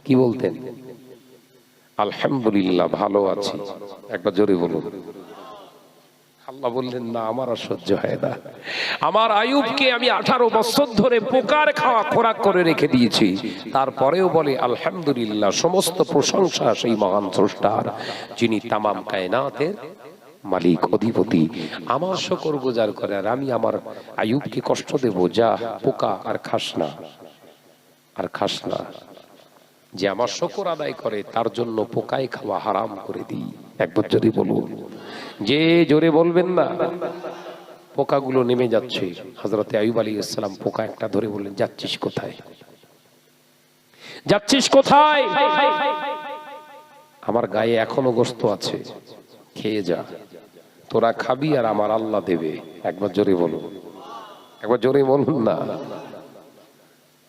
কি বলতেন? আলহামদুলিল্লাহ ভালো আছি। একবার জোরে বলুন। আল্লাহ বললেন না, আমার আর সহ্য হয় না। আমার আইয়ুবকে আমি 18 বছর ধরে পোকার খাওয়া খোরাক করে রেখে দিয়েছি, তারপরেও বলে আলহামদুলিল্লাহ। সমস্ত প্রশংসা সেই মহান স্রষ্টার, যিনি তামাম কায়নাতের মালিক অধিপতি। আমার শুকরগুজার করে, আর আমি আমার আইয়ুবকে কষ্ট দেব? যা, পোকা আর খাস না, আর খাস না। যে আমার শুকর আদায় করে তার জন্য পোকায় খাওয়া হারাম করে দিই। একবার জোরে বলুন। যে জোরে বলবেন না। পোকাগুলো নেমে যাচ্ছে। হযরত আইয়ুব আলাইহিস সালাম পোকা একটা ধরে বললেন, যাচ্ছিস কোথায়? যাচ্ছিস কোথায়? আমার গায়ে এখনো গোশত আছে, খেয়ে যা। তোরা খাবি আর আমার আল্লাহ দেবে। একবার জোরে বলুন। একবার জোরে বলুন না।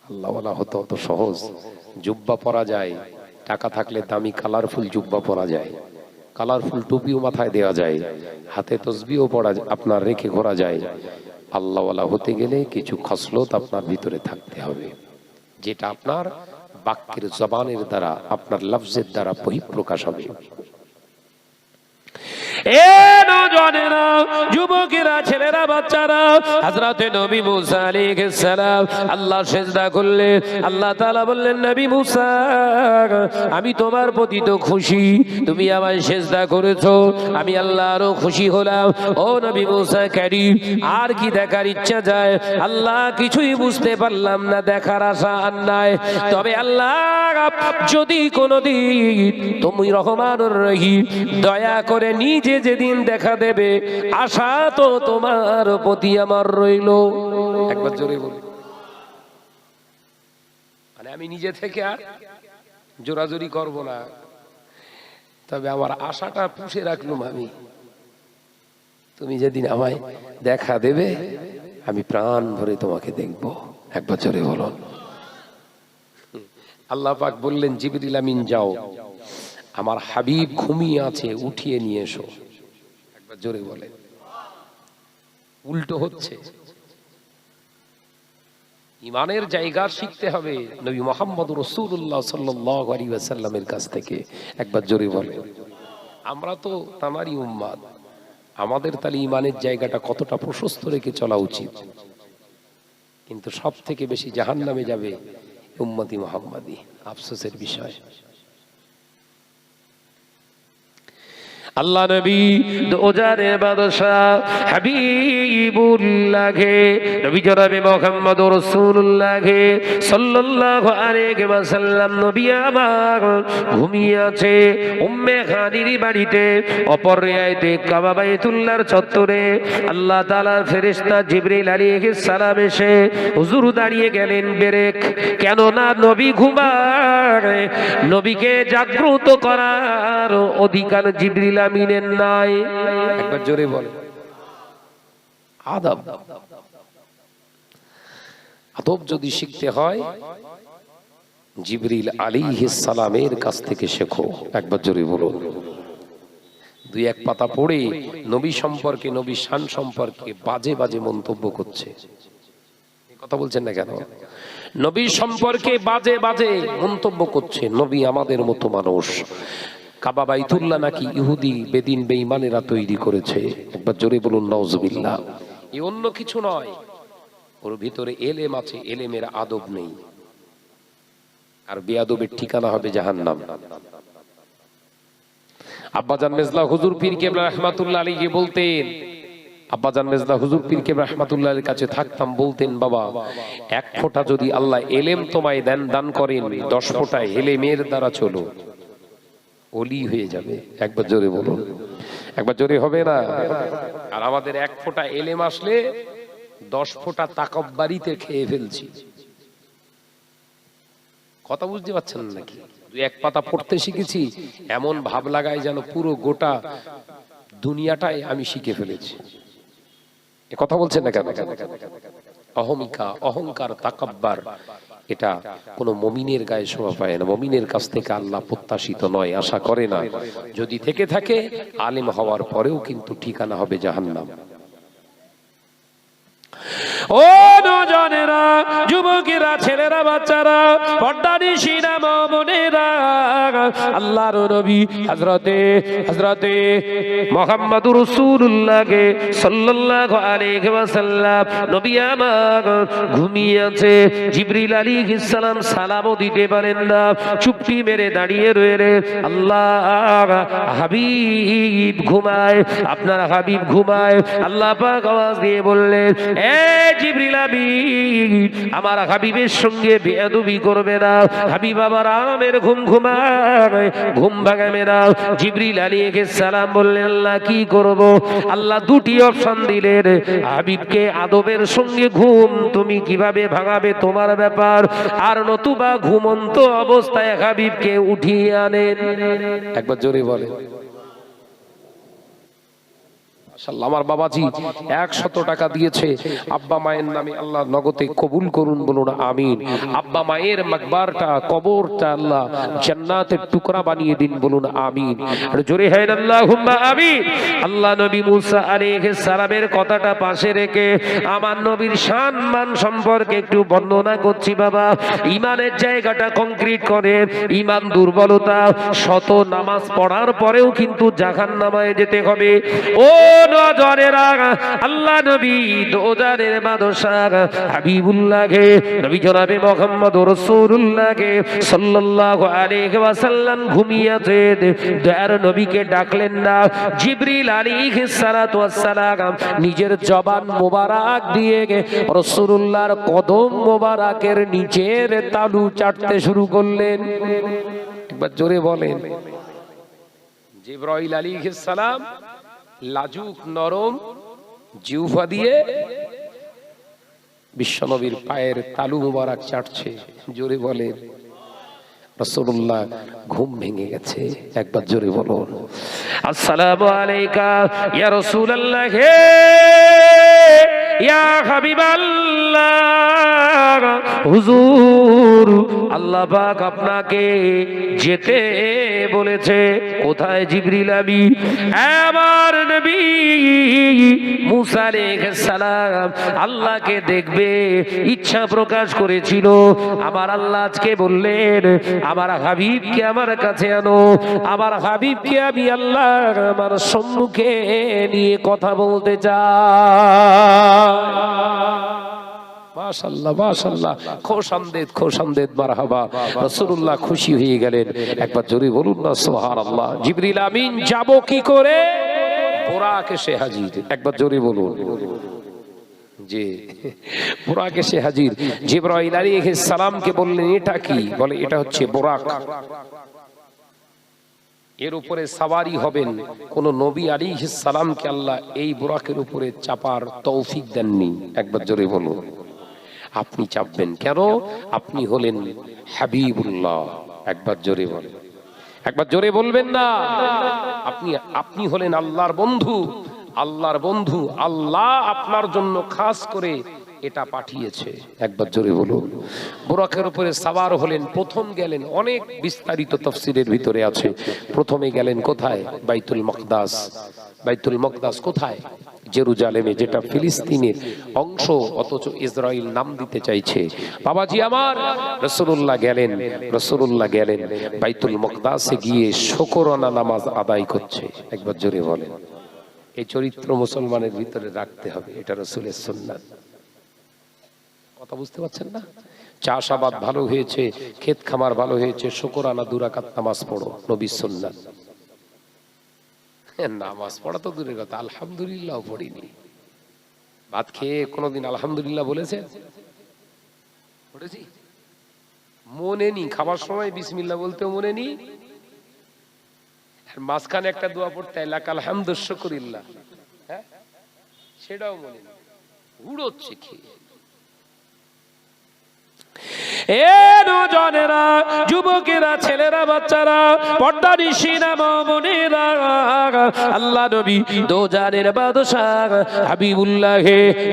আল্লাহ ওয়ালা হতে অত সহজ? জুব্বা পরা যায়, টাকা থাকলে দামি কালারফুল জুব্বা পরা যায়, কালারফুল টুপিও মাথায় দেওয়া যায়, হাতে তসবিও পড়া আপনার রেখে ঘোরা যায়। আল্লাহ ওয়ালা হতে গেলে কিছু খসলত আপনার ভিতরে থাকতে হবে, যেটা আপনার বাক্যের জবানের দ্বারা, আপনার লফজের দ্বারা বহিঃপ্রকাশ হবে। এ নওজওয়ানেরা, যুবকেরা, ছেলেরা, বাচ্চারা, হযরতে নবী মুসা আলাইহিস সালাম আল্লাহ সিজদা করলেন। আল্লাহ তাআলা বললেন, নবী মুসা, আমি তোমার প্রতি তো খুশি, তুমি আমায় সিজদা করেছো, আমি আল্লাহ আরো খুশি হলাম। ও নবী মুসা কারীম, আর কি দেখার ইচ্ছা যায়? আল্লাহ কিছুই বুঝতে পারলাম না, দেখার আশা আর নাই। তবে আল্লাহ, যদি কোনদিন তুমি রহমানুর রহিম, দয়া করে নিজে যেদিন দেখা দেবে, আশা তো তোমার প্রতি আমার রইল। একবার জোরে বলি। মানে আমি নিজে থেকে আর জোরাজোরি করব না, তবে আমার আশাটা পুষে রাখলাম আমি। তুমি যেদিন আমায় দেখা দেবে, আমি প্রাণ ভরে তোমাকে দেখব। একবার জোরে বলুন। আল্লাহ পাক বললেন, জিবরিল আমিন যাও, আমার হাবিব ঘুমিয়ে আছে, উঠিয়ে নিয়ে এসো। একবার জোরে বলে। উল্টো হচ্ছে। ইমানের জায়গা শিখতে হবে নবী মুহাম্মদ রাসূলুল্লাহ সাল্লাল্লাহু আলাইহি ওয়াসাল্লামের কাছ থেকে। একবার জোরে বলে। আমরা তো তামারি উম্মাত, আমাদের তাহলে ইমানের জায়গাটা কতটা প্রশস্ত রেখে চলা উচিত। কিন্তু সব থেকে বেশি জাহান্নামে যাবে উম্মতি মুহাম্মাদি। আফসোসের বিষয়। আল্লাহ নবী দোজারে বাদশা হাবিবুল্লাহ নবী জনাবে মুহাম্মদ রাসূলুল্লাহ সাল্লাল্লাহু আলাইহি ওয়াসাল্লাম নবী আমার ঘুমিয়ে আছে উম্মে খানির বাড়িতে, অপর রিয়ায়তে কাবা বাইতুল্লাহর চত্বরে। আল্লাহ তাআলার ফেরেশতা জিবরিল আলাইহিস সালাম এসে হুজুর দাঁড়িয়ে গেলেন বেরেক, কেন না নবী ঘুমায়, নবীকে জাগ্রত করার অধিকার জিবরিল আমিনের নাই। একবার জোরে বল। আদব, আদব যদি শিখতে হয় জিবরিল আলাইহিস সালামের কাছ থেকে শেখো। একবার জোরে বলো। দুই এক পাতা পড়ে নবী সম্পর্কে, নবী শান সম্পর্কে বাজে বাজে মন্তব্য করছে। কথা বলছেন না কেন? নবী সম্পর্কে বাজে বাজে মন্তব্য করছে। নবী আমাদের মতো মানুষ। কাবা বাইতুল্লাহ নাকি ইহুদি বেদিন বেঈমানেরা তৈরি করেছে। একবার জোরে বলুন নাউজুবিল্লাহ। এই অন্য কিছু নয়, ওর ভিতরে এলেম আছে, এলেমের আদব নেই, আর বেয়াদবের ঠিকানা হবে জাহান্নাম। আব্বাজান মেজলা হুজুর পীর কেবলা রাহমাতুল্লাহ আলাইহি বলতেন, আব্বাজান মেজলা হুজুর পীর কেবলা রাহমাতুল্লাহ আলাইহির কাছে থাকতাম, বলতেন, বাবা, এক ফোঁটা যদি আল্লাহ এলেম তোমায় দান করেন, 10 ফোঁটা এলেমের দ্বারা চলো, ওলি হয়ে যাবে। একবার জোরে বলুন। একবার জোরে হবে না? আর আমাদের এক ফোঁটা এলেম আসলে 10 ফোঁটা তাকাব্বারিতে খেয়ে ফেলছি। কথা বুঝতে পারছেন নাকি? দুই এক পাতা পড়তে শিখেছি, এমন ভাব লাগায় যেন পুরো গোটা দুনিয়াটাই আমি শিখে ফেলেছি। এ কথা বলছেন না কেন? অহমিকা, অহংকার, তাকাব্বার, এটা কোন মুমিনের গায়ে শোভা পায় না। মুমিনের কাছ থেকে আল্লাহ প্রত্যাশিত নয়, আশা করে না। যদি থেকে থাকে, আলেম হওয়ার পরেও কিন্তু ঠিকানা হবে জাহান্নাম। ও নওজোয়ানেরা, যুবকেরা, ছেলেরা, বাচ্চারা, পর্দানিশিরা, মা বোনেরা, আল্লাহর নবী হযরতে মুহাম্মদুর রাসূলুল্লাহকে সাল্লাল্লাহু আলাইহি ওয়াসাল্লাম নবী আমার ঘুমিয়ে আছে। জিবরিল আলাইহিস সালাম সালামও দিতে পারেন না, চুপটি মেরে দাঁড়িয়ে রয়ে আল্লাহ হাবিব ঘুমায়, আপনার হাবিব ঘুমায়। আল্লাহ পাক আওয়াজ দিয়ে বললেন, এ জিবরিল আমিন, আমার হাবিবের সঙ্গে বেয়াদবি করবে না। হাবিব আমার আরামের ঘুম ঘুমায়, ঘুম ভাঙাবে না। জিবরিল আলাইহিস সালাম বললেন, আল্লাহ কি করব? আল্লাহ দুটি অপশন দিলেন, হাবিবকে আদবের সঙ্গে ঘুম তুমি কিভাবে ভাঙাবে তোমার ব্যাপার, আর নতুবা ঘুমন্ত অবস্থায় হাবিবকে উঠিয়ে আনেন। একবার জোরে বলে। আমার বাবাজি 100 টাকা দিয়েছে আব্বা মায়ের নামে, আল্লাহ নগদে কবুল করুন, বলুন আমিন। আব্বা মায়ের মাকবারটা, কবরটা আল্লাহ জান্নাতের টুকরা বানিয়ে দিন, বলুন আমিন। আর জোরে হয় আল্লাহুম্মা আমিন। আল্লাহ নবী মুসা আলাইহিস সালামের কথাটা পাশে রেখে আমার নবীর শান মান সম্পর্কে একটু বর্ণনা করছি বাবা। ইমানের জায়গাটা কংক্রিট করে, ইমান দুর্বলতা, শত নামাজ পড়ার পরেও কিন্তু জাহান্নামে যেতে হবে। ও নওজোয়ানেরা, আল্লাহ নবী দোজারের বাদশাহ হাবিবুল্লাহকে, নবী জনাবে মুহাম্মদুর রাসূলুল্লাহকে সাল্লাল্লাহু আলাইহি ওয়াসাল্লাম ঘুমিয়ে আছে। দয়ার নবীকে ডাকলেন না। জিবরিল আলাইহিস সালাতু ওয়াস সালাম নিজের জবান মোবারক দিয়ে রাসূলুল্লাহর কদম মোবারকের নিচের তালু চাটতে শুরু করলেন। একবার জোরে বলেন। জিবরাইল আলাইহিস সালাম লাজুক নরম জিহ্বা দিয়ে বিশ্বনবীর পায়ের তালু মোবারক চাটছে। জোরে বলেন। রাসূলুল্লাহ ঘুম ভেঙে গেছে। একবার জোরে বলুন, আসসালামু আলাইকা ইয়া রাসূলুল্লাহ, হে ইয়া হাবিবাল্লাহ। হুজুর, আল্লাহ পাক আপনাকে যেতে বলেছে। কোথায়? জিবরিল আমিন। আমার নবী মুসা আলাইহিস সালাম আল্লাহকে দেখবে ইচ্ছা প্রকাশ করেছিল। আমার আল্লাহ আজকে বললেন, আমার হাবিবকে আমার কাছে আনো। আমার হাবিবকে আমি আল্লাহ আমার সম্মুখে নিয়ে কথা বলতে চাই। মাশাআল্লাহ, মাশাআল্লাহ, খোশামদেদ, খোশামদেদ, মারহাবা। রাসূলুল্লাহ খুশি হয়ে গেলেন। একবার জোরে বলুন না সুবহানাল্লাহ। জিবরিল আমিন যাব কি করে? বুরাক এসে হাজির। একবার জোরে বলুন। জি, বুরাক এসে হাজির। জিবরাইল আলাইহিস সালামকে বললেন, এটা কি? বলে, এটা হচ্ছে বুরাক। এর উপরে সাওয়ারি হবেন। কোন নবী আলাইহিস সালামকে আল্লাহ এই বুরাকের উপরে চাপার তৌফিক দেননি। একবার জোরে বলুন। আপনি চাপবেন কেন? আপনি হলেন হাবিবুল্লাহ। একবার জোরে বলেন। একবার জোরে বলবেন না? আপনি হলেন আল্লাহর বন্ধু। আল্লাহর বন্ধু আল্লাহ আপনার জন্য খাস করে এটা পাঠিয়েছে। একবার জোরে বলুন। বুরাকের উপরে সাওয়ার হলেন। প্রথম গেলেন, অনেক বিস্তারিত তাফসীরের ভিতরে আছে। প্রথমে গেলেন কোথায়? বাইতুল মাকদাস। বাইতুল মাকদাস কোথায়? জেরুজালেমে, যেটা ফিলিস্তিনের অংশ, অথচ ইসরাইল নাম দিতে চাইছে। বাবাজি আমার, রাসূলুল্লাহ গেলেন বাইতুল মাকদাসে গিয়ে শুকরানা নামাজ আদায় করছে। একবার জোরে বলেন। এই চরিত্র মুসলমানের ভিতরে রাখতে হবে। এটা রাসূলের সুন্নাত। কথা বুঝতে পারছেন না? চাষাবাদ ভালো হয়েছে, ক্ষেত খামার ভালো হয়েছে, শুকরানা 2 রাকাত নামাজ পড়ো, নবীর সুন্নাত। নামাজ পড়া তো দূরের কথা, আলহামদুলিল্লাহ পড়িনি। ভাত খেয়ে কোনোদিন আলহামদুলিল্লাহ বলেছে? পড়েছি? মনে নি। খাবার সময় বিসমিল্লাহ বলতেও মনে নি। মাঝখানে একটা দোয়া পড়তে লাকাল হামদু শুকরিল্লাহ, হ্যাঁ, সেটাও মনে নেই। উড়োচ্ছে খেয়ে। এ নওজোয়ানেরা, যুবকেরা, ছেলেরা, বাচ্চারা, পর্দানিশিনা মা বোনেরা, আল্লাহ নবী দো জানের বাদশাহ হাবিবুল্লাহ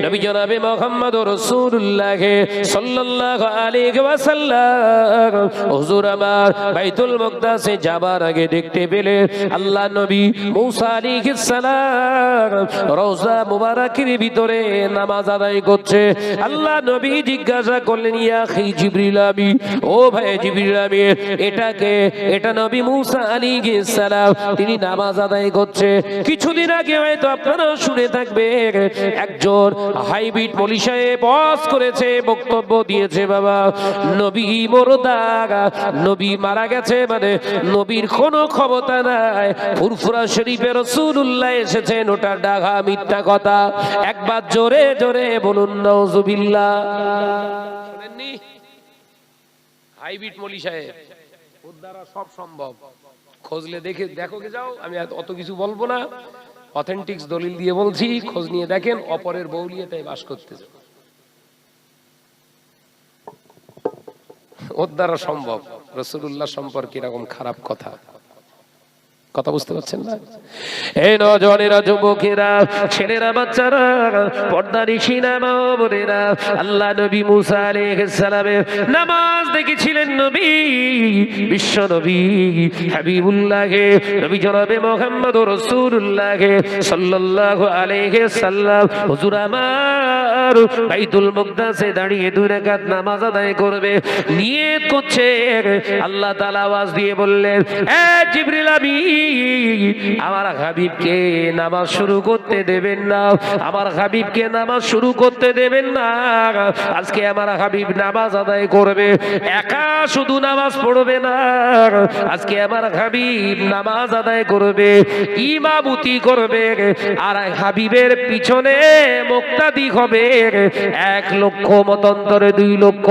নবী জনাবে মুহাম্মদুর রাসূলুল্লাহ সাল্লাল্লাহু আলাইহি ওয়াসাল্লাম হুজুর আমার বাইতুল মুকদ্দাসে যাবার আগে দেখতে পেলে আল্লাহ নবী মূসা আলাইহিস সালাম রওজা মুবারাকের ভিতরে নামাজ আদায় করছে। আল্লাহ নবী জিজ্ঞাসা করলেন, ইয়া আখি জিবরিল আমি, ও ভাই জিবরিল আমি, এটাকে? এটা নবী মূসা আলাইহিস সালাম, তিনি নামাজ আদায় করছে। কিছুদিন আগে হয়তো আপনারা শুনে থাকবে, একজন হাইব্রিড মৌলভী সাহেব বস করেছে, বক্তব্য দিয়েছে, বাবা নবী মুর্দা, নবী মারা গেছে, মানে নবীর কোনো ক্ষমতা নাই। ফুরফুরা শরীফে রাসূলুল্লাহ এসেছেন, ওটা ডাঘা মিথ্যা কথা। একবার জোরে জোরে বলুন নাউজুবিল্লাহ। শুনেননি? হাইব্রিড মৌলভী সাহেব, ওর দ্বারা সব সম্ভব। খোঁজলে দেখে দেখো গে যাও, আমি অত কিছু বলবো না, অথেন্টিক দলিল দিয়ে বলছি, খোঁজ নিয়ে দেখেন, অপরের বউলিয়াতায় বাস করতেছে, ওর দ্বারা সম্ভব। রাসূলুল্লাহ সম্পর্কে এরকম খারাপ কথা, কথা বুঝতে পারছেন না? এই নওজোয়ানেরা, যুবকেরা, ছেলেরা, বাচ্চারা, পর্দানিশিনা মা বোনেরা, আল্লাহ নবী মূসা আলাইহিস সালামের নামাজ দেখেছিলেন নবী, বিশ্ব নবী হাবিবুল্লাহ নবী জনাবে মুহাম্মদুর রাসূলুল্লাহ সাল্লাল্লাহু আলাইহি সাল্লাম হুজুর আমার বাইতুল মুকদ্দাসে দাঁড়িয়ে 2 রাকাত নামাজ আদায় করবে, নিয়ত করছে। আল্লাহ তাআলা আওয়াজ দিয়ে বললেন, এ জিবরিল আমি, আমার হাবিবকে নামাজ শুরু করতে দেবেন না, আমার হাবিবকে নামাজ শুরু করতে দেবেন না। আজকে আমার হাবিব নামাজ আদায় করবে, একা শুধু নামাজ পড়বে না, আজকে আমার হাবিব নামাজ আদায় করবে, ইমামতি করবে, আর হাবিবের পিছনে মুক্তাদি হবে 1 লক্ষ মতান্তরে 2 লক্ষ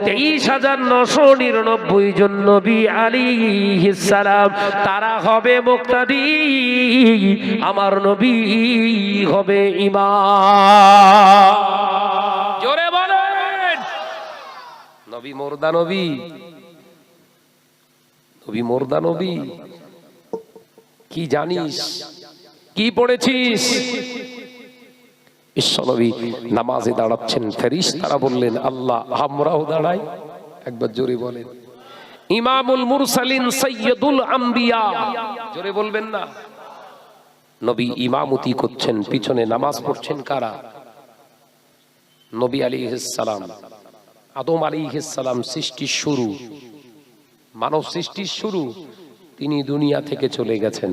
23,999 জন নবী আলাইহিস সালাম, তারা হবে মুক্তাদি, আমার নবী হবে ইমাম। জোরে বলেন, নবী মুর্দা, নবী নবী মুর্দা নবী। কি জানিস, কি পড়েছিস? বিশ্বনবী নামাজে দাঁড়াচ্ছেন, ফেরেশতারা বললেন, আল্লাহ আমরাও দাঁড়াই। একবার জোরে বলেন, ইমামুল মুরসালিন সাইয়্যিদুল আম্বিয়া, জোরে বলবেন না? নবী ইমামতি করছেন, পিছনে নামাজ পড়ছেন কারা? নবী আলাইহিস সালাম, আদম আলাইহিস সালাম সৃষ্টির শুরু, মানব সৃষ্টির শুরু, তিনি দুনিয়া থেকে চলে গেছেন।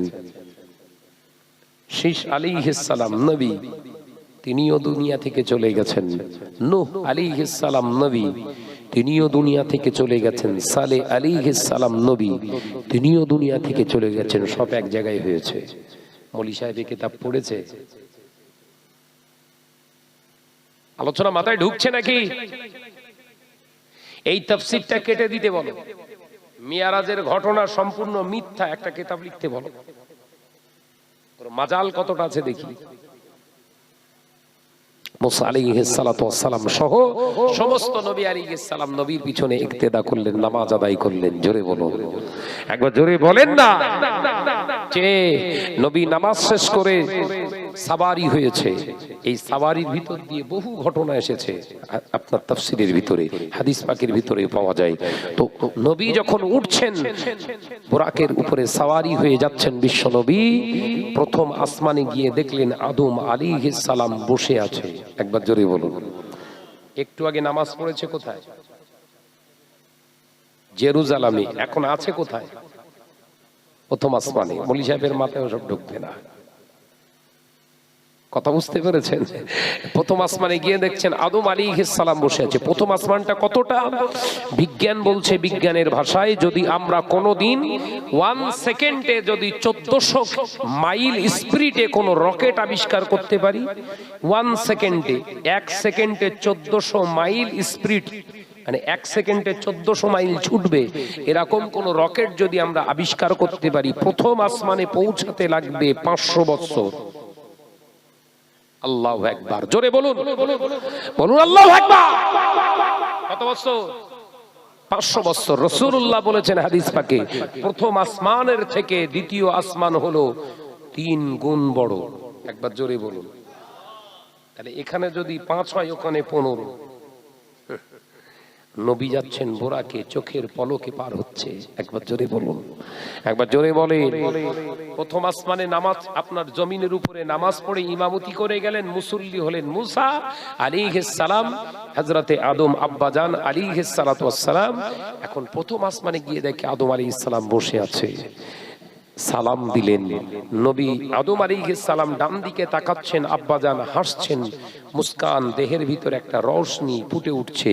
শীশ আলাইহিস সালাম নবী, তিনিও দুনিয়া থেকে চলে গেছেন। নূহ আলাইহিস সালাম নবী, তিনিও দুনিয়া থেকে চলে গেছেন। সালেহ আলাইহিস সালাম নবী, তিনিও দুনিয়া থেকে চলে গেছেন। সব এক জায়গায় হয়েছে। মৌলভী সাহেব এই কিতাব পড়েছে? আলোচনা মাথায় ঢুকছে নাকি? এই তাফসীরটা কেটে দিতে বলো, মিয়ারাজের ঘটনা সম্পূর্ণ মিথ্যা, একটা কিতাব লিখতে বলো। মাজাল কতটা আছে দেখি। মুসা আলাইহিস সালাতু ওয়াস সালাম সহ সমস্ত নবী আলাইহিস সালাম নবীর পিছনে ইক্তেদা করলেন, নামাজ আদায় করলেন। জোরে বলো, একবার জোরে বলেন না। যে নবী নামাজ শেষ করে সাওয়ারি হয়েছে, এই সাওয়ারির ভিতর দিয়ে বহু ঘটনা এসেছে, আপনার তাফসীরের ভিতরে, হাদিস পাকের ভিতরে পাওয়া যায়। তো নবী যখন উঠছেন, বুরাকের উপরে সাওয়ারি হয়ে যাচ্ছেন বিশ্ব নবী, প্রথম আসমানে গিয়ে দেখলেন আদম আলাইহিস সালাম বসে আছে। একবার জোরে বলুন। একটু আগে নামাজ পড়েছে কোথায়? জেরুজালেমে। এখন আছে কোথায়? প্রথম আসমানে। মৌলভী সাহেবের মাথায় ওসব ঢুকবে না, কথা বুঝতে পেরেছেন? প্রথম আসমানে গিয়ে দেখছেন আদম আলাইহিস সালাম বসে আছে। প্রথম আসমানটা কতটা? বিজ্ঞান বলছে, বিজ্ঞানের ভাষায়, যদি আমরা কোনোদিন 1 সেকেন্ডে যদি 1400 মাইল স্পিডে কোনো রকেট আবিষ্কার করতে পারি, 1 সেকেন্ডে, 1 সেকেন্ডে 1400 মাইল স্পিড, মানে 1 সেকেন্ডে 1400 মাইল ছুটবে, এরকম কোন রকেট যদি আমরা আবিষ্কার করতে পারি, প্রথম আসমানে পৌঁছাতে লাগবে 500 বছর। আল্লাহু আকবার, জোরে বলুন, বলুন আল্লাহু আকবার। কত বছর? 500 বছর। রাসূলুল্লাহ বলেছেন হাদিস পাকে, প্রথম আসমানের থেকে দ্বিতীয় আসমান হলো 3 গুণ বড়। একবার জোরে বলুন। তাহলে এখানে যদি 5 হয়, ওখানে 15। নবী যাচ্ছেন বোরাকে, চোখের পলকে পার হচ্ছে। একবার জোরে বলুন, একবার জোরে বলেন। প্রথম আসমানে নামাজ, আপনার জমিনের উপরে নামাজ পড়ে ইমামতি করে গেলেন, মুসল্লি হলেন মুসা আলাইহিস সালাম, হযরতে আদম আব্বাজান আলাইহিস সালাতু ওয়াস সালাম। এখন প্রথম আসমানে গিয়ে দেখে আদম আলাইহিস সালাম বসে আছে। সালাম দিলেন। নবী আদম আলাইহিস সালাম ডান দিকে তাকাচ্ছেন, আব্বাজান হাসছেন, মুস্কান, দেহের ভিতর একটা রওশনি ফুটে উঠছে।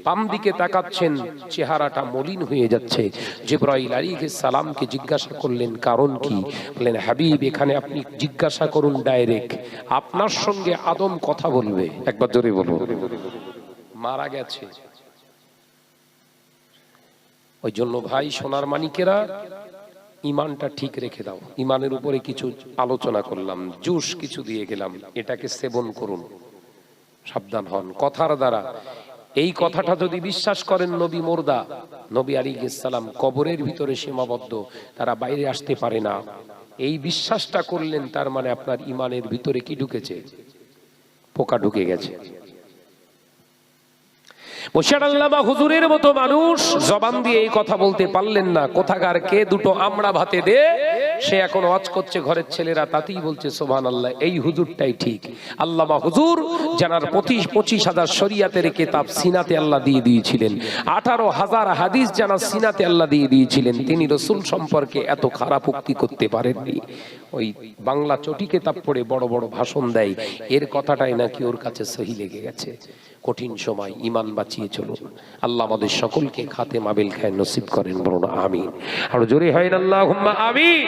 বাম দিকে তাকাচ্ছেন, চেহারাটা মলিন হয়ে যাচ্ছে। জিবরাইল আলাইহিস সালামকে জিজ্ঞাসা করলেন কারণ কি? বললেন, হাবিব, এখানে আপনি জিজ্ঞাসা করুন ডাইরেক্ট, আপনার সঙ্গে আদম কথা বলবে। একবার জোরে বলুন। মারা গেছে। ওই জন্য ভাই সোনার মানিকেরা, ইমানটা ঠিক রেখে দাও। ইমানের উপরে কিছু আলোচনা করলাম, জুস কিছু দিয়ে গেলাম, এটাকে সেবন করুন, সাবধান হন কথার দ্বারা। এই কথাটা যদি বিশ্বাস করেন, নবী মুর্দা, নবী আলাইহিস সালাম কবরের ভিতরে সীমাবদ্ধ, তারা বাইরে আসতে পারে না, এই বিশ্বাসটা করলেন, তার মানে আপনার ইমানের ভিতরে কি ঢুকেছে? পোকা ঢুকে গেছে। মুর্শিদ আল্লামা হুজুরের মতো মানুষ জবান দিয়ে এই কথা বলতে পারলেন না, কোথাকার কে দুটো আমরা ভাতে দে, সে এখন ওয়াজ করছে ঘরের ছেলেরা, তাতেই বলছে সুবহানাল্লাহ, এই হুজুরটাই ঠিক। আল্লামা হুজুর জানার 25,000 শরিয়াতের কিতাব সিনাতে আল্লাহ দিয়ে দিয়েছিলেন, 18,000 হাদিস জানার সিনাতে আল্লাহ দিয়ে দিয়েছিলেন। তিনি রাসূল সম্পর্কে এত খারাপ উক্তি করতে পারেননি। ওই বাংলা চটি কিতাব পড়ে বড় বড় ভাষণ দেয়, এর কথাটাই নাকি ওর কাছে সহি লেগে গেছে। কঠিন সময় ইমান বাঁচিয়ে চলুন। আল্লাহ আমাদের সকলকে খাতেমা বিল খায়র নসিব করেন, বলুন আমিন। আর জোরে হয় না আল্লাহুম্মা আমিন।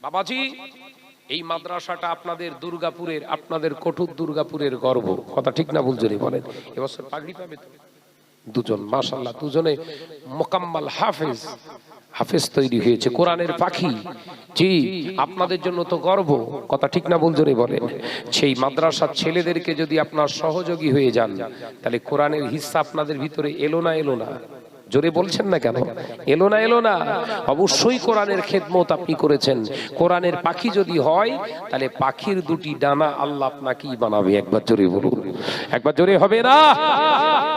বাবাজি, এই মাদ্রাসাটা আপনাদের দুর্গাপুরের, আপনাদের কঠোর দুর্গাপুরের গর্ব। কথা ঠিক না ভুল জোরে বলেন? এবছর পাগড়ি পাবে তো দুজন, মাশাআল্লাহ, দুজনে মুকাম্মাল হাফেজ, হাফেজ তৈরি হয়েছে, কোরআনের পাখি। জি, আপনাদের জন্য তো গর্ব। কথা ঠিক না ভুল জোরে বলেন? সেই মাদ্রাসার ছেলেদেরকে যদি আপনার সহযোগী হয়ে যান, তাহলে কোরআনের হিস্সা আপনাদের ভিতরে এলো না? এলো না? জোরে বলছেন না কেন? এলো না? এলো না? অবশ্যই কোরআনের খেদমত আপনি করেছেন। কোরআনের পাখি যদি হয়, তাহলে পাখির দুটি ডানা আল্লাহ আপনাকেই বানাবে। একবার জোরে বলুন, একবার জোরে হবে না?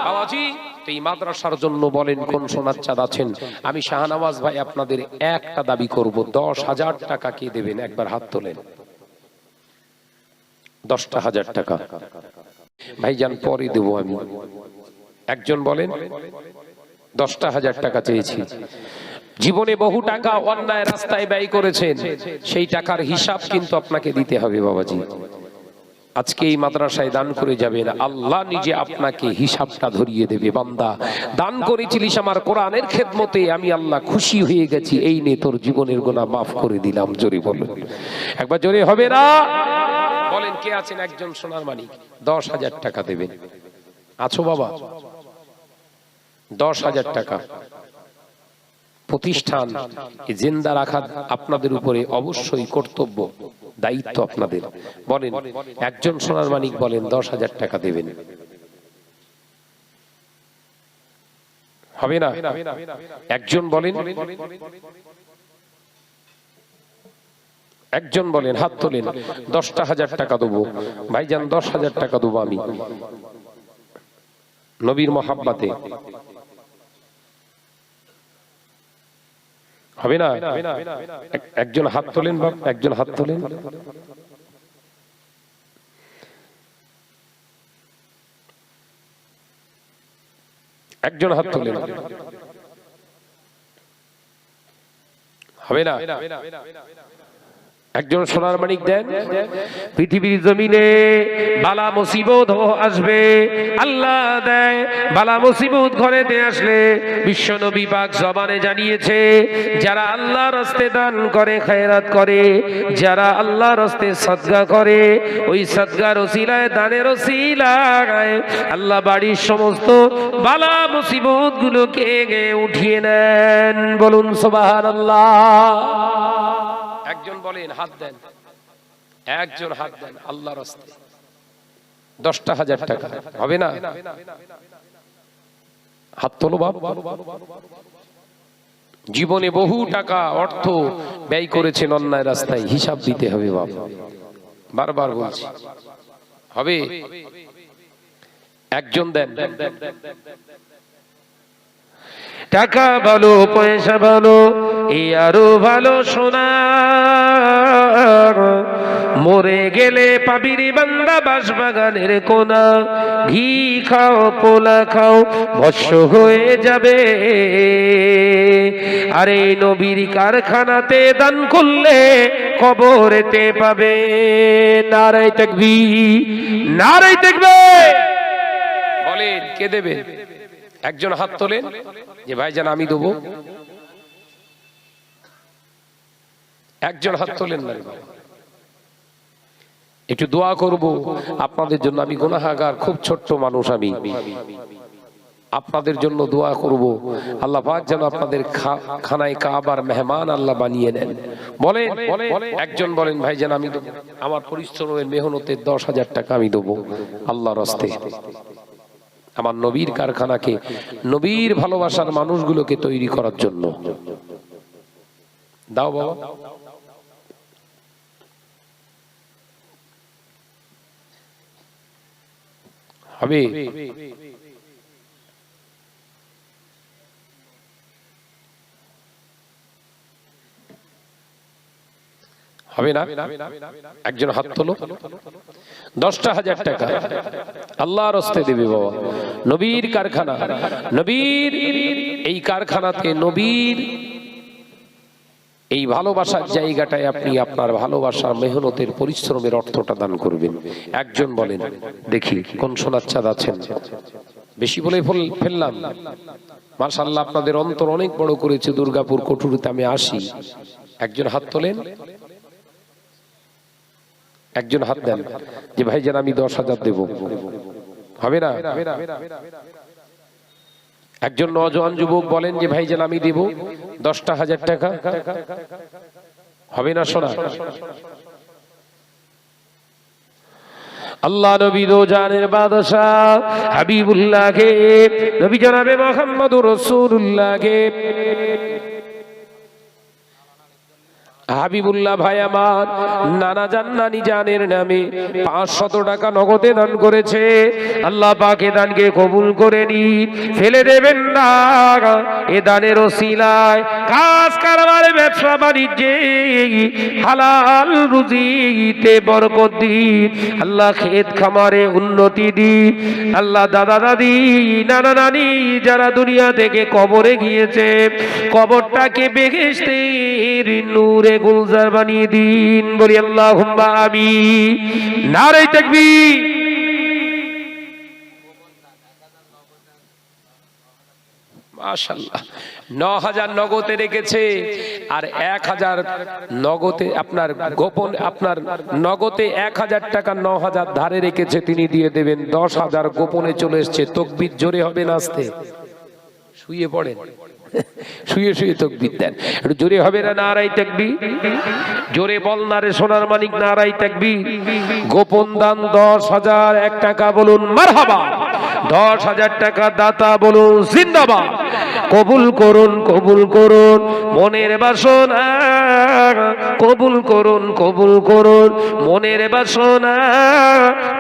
বাবাজি, এই মাদ্রাসার জন্য বলেন কোন সোনার চাঁদ আছেন? আমি শাহনওয়াজ ভাই আপনাদের একটা দাবি করব, 10,000 টাকা কে দেবেন? একবার হাত তোলেন। 10,000 টাকা ভাইজান পরে দেব আমি। একজন বলেন। 10,000 টাকা চেয়েছি। জীবনে বহু টাকা অন্যায় রাস্তায় ব্যয় করেছেন, সেই টাকার হিসাব কিন্তু আপনাকে দিতে হবে বাবাজি। আজকে এই মাদ্রাসায় দান করে যাবেন, আল্লাহ নিজে আপনাকে হিসাবটা ধরিয়ে দেবে। বান্দা, দান করেছিলিস আমার কোরআনের খেদমতে, আমি আল্লাহ খুশি হয়ে গেছি, এই নে তোর জীবনের গুনাহ মাফ করে দিলাম। জোরে বলুন, একবার জোরে হবে না? বলেন কে আছেন? একজন সোনার মানিক 10,000 টাকা দেবেন। আছো বাবা? 10,000 টাকা। প্রতিষ্ঠান জিন্দা রাখা আপনাদের উপরে অবশ্যই কর্তব্য, দায়িত্ব আপনাদের। বলেন একজন সোনার মানিক বলেন 10,000 টাকা দেবেন। হবে না? একজন বলেন, একজন বলেন, হাত তোলেন। 10,000 টাকা দেবো ভাইজান, 10,000 টাকা দেবো আমি নবীর মহাব্বাতে। হবে না? একজন হাত তোলেন বাপ, একজন হাত তোলেন। একজন হাত তোলেন। হবে না? একজন সোনার মানিক দেন। পৃথিবীর জমিনে বালা মুসিবত আসবে, আল্লাহ দেয় বালা মুসিবত ঘরেতে আসলে বিশ্ব নবী পাক জবানে জানিয়েছে, যারা আল্লাহর রাস্তায় দান করে, খায়রাত করে, যারা আল্লাহর রাস্তায় সাদকা করে, ওই সাদকার ওসিলায়, দানের ওসিলায় আল্লাহ বাড়ির সমস্ত বালা মুসিবত গুলোকে উঠিয়ে নেন। বলুন সুবহানাল্লাহ। একজন বলেন, হাত দেন। একজন হাত দেন আল্লাহর রাস্তায়। 10,000 টাকা। হবে না? হাত তোলো বাপ। জীবনে বহু টাকা অর্থ ব্যয় করেছেন অন্যায় রাস্তায়, হিসাব দিতে হবে বাপ, বারবার বলছি হবে। একজন দেন, টাকা ভালো পয়সা ভালো এই আরো ভালো সোনা, মরে গেলে পাবিরি বান্দা বাঁশবাগানের কোনা, ঘি খাও পোলা খাও ভস্য হয়ে যাবে, আরে নবীর কারখানাতে দান করলে কবরেতে পাবে। নারায়ে তাকবীর, নারায়ে তাকবীর। বলেন কে দেবে? একজন হাত তোলেন যে ভাইজান আমি দেবো। একজন হাত তোলেন না, একটু দোয়া করব আপনাদের জন্য। আমি গুনাহগার, খুব ছোট্ট মানুষ আমি, আপনাদের জন্য দোয়া করব আল্লাহ পাক যেন আপনাদের খানায় কাবার মেহমান আল্লাহ বানিয়ে নেন। বলেন একজন বলেন ভাইজান আমি দেবো, আমার পরিশ্রমের মেহনতের 10,000 টাকা আমি দেবো আল্লাহর রাস্তে, আমার নবীর কারখানাকে, নবীর ভালোবাসার মানুষগুলোকে তৈরি করার জন্য। দাও বাবা। হবে হবে না? একজন হাত তোলো। 10,000 টাকা আল্লাহর রাস্তায় দেবে বাবা। নবীর কারখানা, নবীর এই কারখানাতে নবীর এই ভালোবাসার জায়গাটায় আপনি আপনার ভালোবাসা মেহনতের পরিশ্রমের অর্থটা দান করবেন। একজন বলেন দেখি কোন সোনার চাঁদ আছেন? বেশি বলে ফেললাম। মাশাআল্লাহ আপনাদের অন্তর অনেক বড় করেছে। দুর্গাপুর কটুরিতে আমি আসি। একজন হাত তোলেন, একজন হাত দেন যে ভাইজান আমি 10,000 দেব। হবে না? একজন নওজোয়ান যুবক বলেন যে ভাইজান আমি দেব 10,000 টাকা। হবে না সোনা? আল্লাহ নবী দো জানের বাদশাহ হাবিবুল্লাহকে, নবী জনাবে মুহাম্মদুর রাসূলুল্লাহকে, হাবিবুল্লাহ ভাই আমার নানা জান্নানি জানের নামে 500 টাকা নগদে দান করেছে। আল্লাহ পাক এ দানকে কবুল করে নি, ফেলে দেবেন না। এ দানের ওসিলায় কাজ কারবারে ব্যবসা বাণিজ্যে হালাল রুজিতে বরকত দিন। আল্লাহ ক্ষেত খামারে উন্নতি দিন। আল্লাহ দাদা দাদি নানা নানি যারা দুনিয়া থেকে কবরে গিয়েছে, কবরটাকে বেহেশতের নূরে গুলজার বানিয়ে দিন। বলি আল্লাহুম্মা আমিন। নারে তাকবীর। মাশাআল্লাহ 9,000 নগদে রেখেছে, আর 1,000 নগদে আপনার গোপন, আপনার নগদে 1,000 টাকা 9,000 ধারে রেখেছে, তিনি দিয়ে দেবেন। 10,000 গোপনে চলে এসছে। তাকবীর জোরে হবে না আস্তে? শুয়ে পড়েন, শুয়ে শুয়ে তাকবীর দেন। একটু জোরে হবে না? নারায়ে তাকবীর। জোরে বল না রে সোনার মানিক, নারায়ে তাকবীর। গোপন দান 10,000 1 টাকা বলুন মারহাবা। 10,000 টাকা দাতা বলুন জিন্দাবাদ। কবুল করুন, কবুল করুন মনের বাসনা, কবুল করুন, কবুল করুন মনের বাসনা।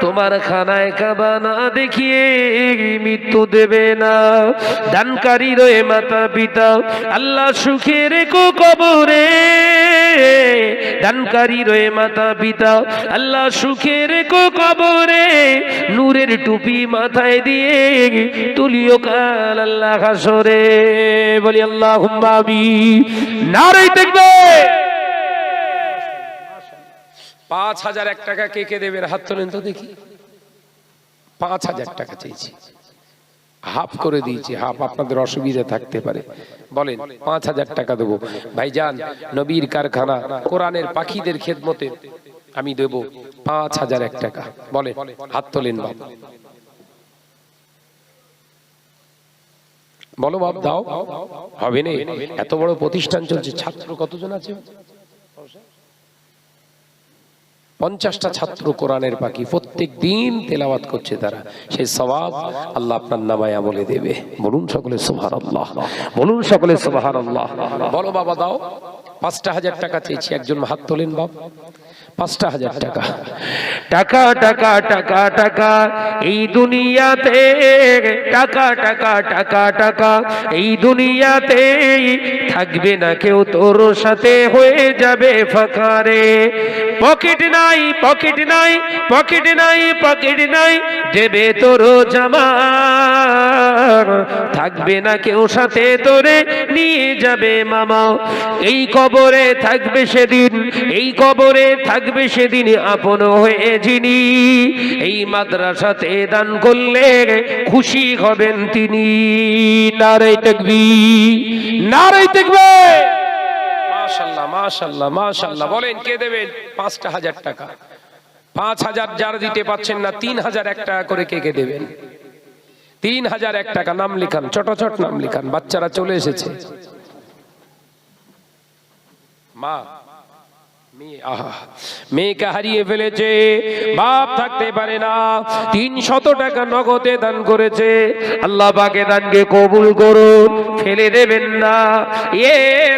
তোমার খানায় কাবা না দেখিয়ে মৃত্যু দেবে না। দানকারী রয়ে মাতা পিতা আল্লাহ সুখে রেখো কবরে, দানকারী রয়ে মাতা পিতা আল্লাহ সুখে রেখো কবরে। নূরের টুপি মাথায় দিয়ে তুলিও কাল আল্লাহ হাসরে। বলি আল্লাহুম্মা আমিন। নারে তাকবীর। 5,001 টাকা কে কে দেবেন? হাত তোলেন তো দেখি। 5,000 টাকা চাইছি, হাফ করে দিয়েছি। হাফ আপনাদের অসুবিধা থাকতে পারে, বলেন 5,000 টাকা দেবো। ভাইজান নবীর কারখানা, কোরআনের পাখিদের খেদমতে আমি দেব 5,001 টাকা। বলেন, হাত তোলেন বাপ। বলো বাপ, দাও। হবে না? এত বড় প্রতিষ্ঠান চলছে, ছাত্র কতজন আছে? 50টা ছাত্র কোরআনের পাখি, প্রত্যেক দিন তেলাওয়াত করছে তারা, সেই সওয়াব আল্লাহ আপনার নামায় আমলে দেবে। বলুন সকলে সুবহানাল্লাহ, বলুন সকলে সুবহানাল্লাহ। বলো বাবা দাও। 5,000 টাকা চেয়েছি, একজন হাত তোলেন বাপ। 5,000 টাকা। টাকা টাকা টাকা টাকা এই দুনিয়াতে, টাকা টাকা টাকা টাকা এই দুনিয়াতে থাকবে না কেউ তোর সাথে, হয়ে যাবে ফাঁকারে। পকেট নাই পকেট নাই পকেট নাই পকেট নাই, দেবে তোর জামা, থাকবে না কেউ সাথে তোরে, নিয়ে যাবে মামা। এই কবরে থাকবে সেদিন, এই কবরে থাকবে সেদিন আপন হয়ে যিনি, এই মাদ্রাসাতে দান করলে খুশি হবেন তিনি। নারে তাকবীর, নারে তাকবীর। মাশাআল্লাহ মাশাআল্লাহ মাশাআল্লাহ। বলেন কে দেবেন? 5,000 টাকা। 5,000 যারা দিতে পাচ্ছেন না, 3,001 টাকা করে কে কে দেবেন? 3,001 টাকা। নাম লিখান, চটচট নাম লিখান, বাচ্চারা চলে এসেছে। মা মেয়েকে হারিয়ে ফেলেছে, বাপ থাকতে পারে না, 300 টাকা নগদে দান করেছে। আল্লাহ পাকে দানকে কবুল করুন, ফেলে দেবেন না। এ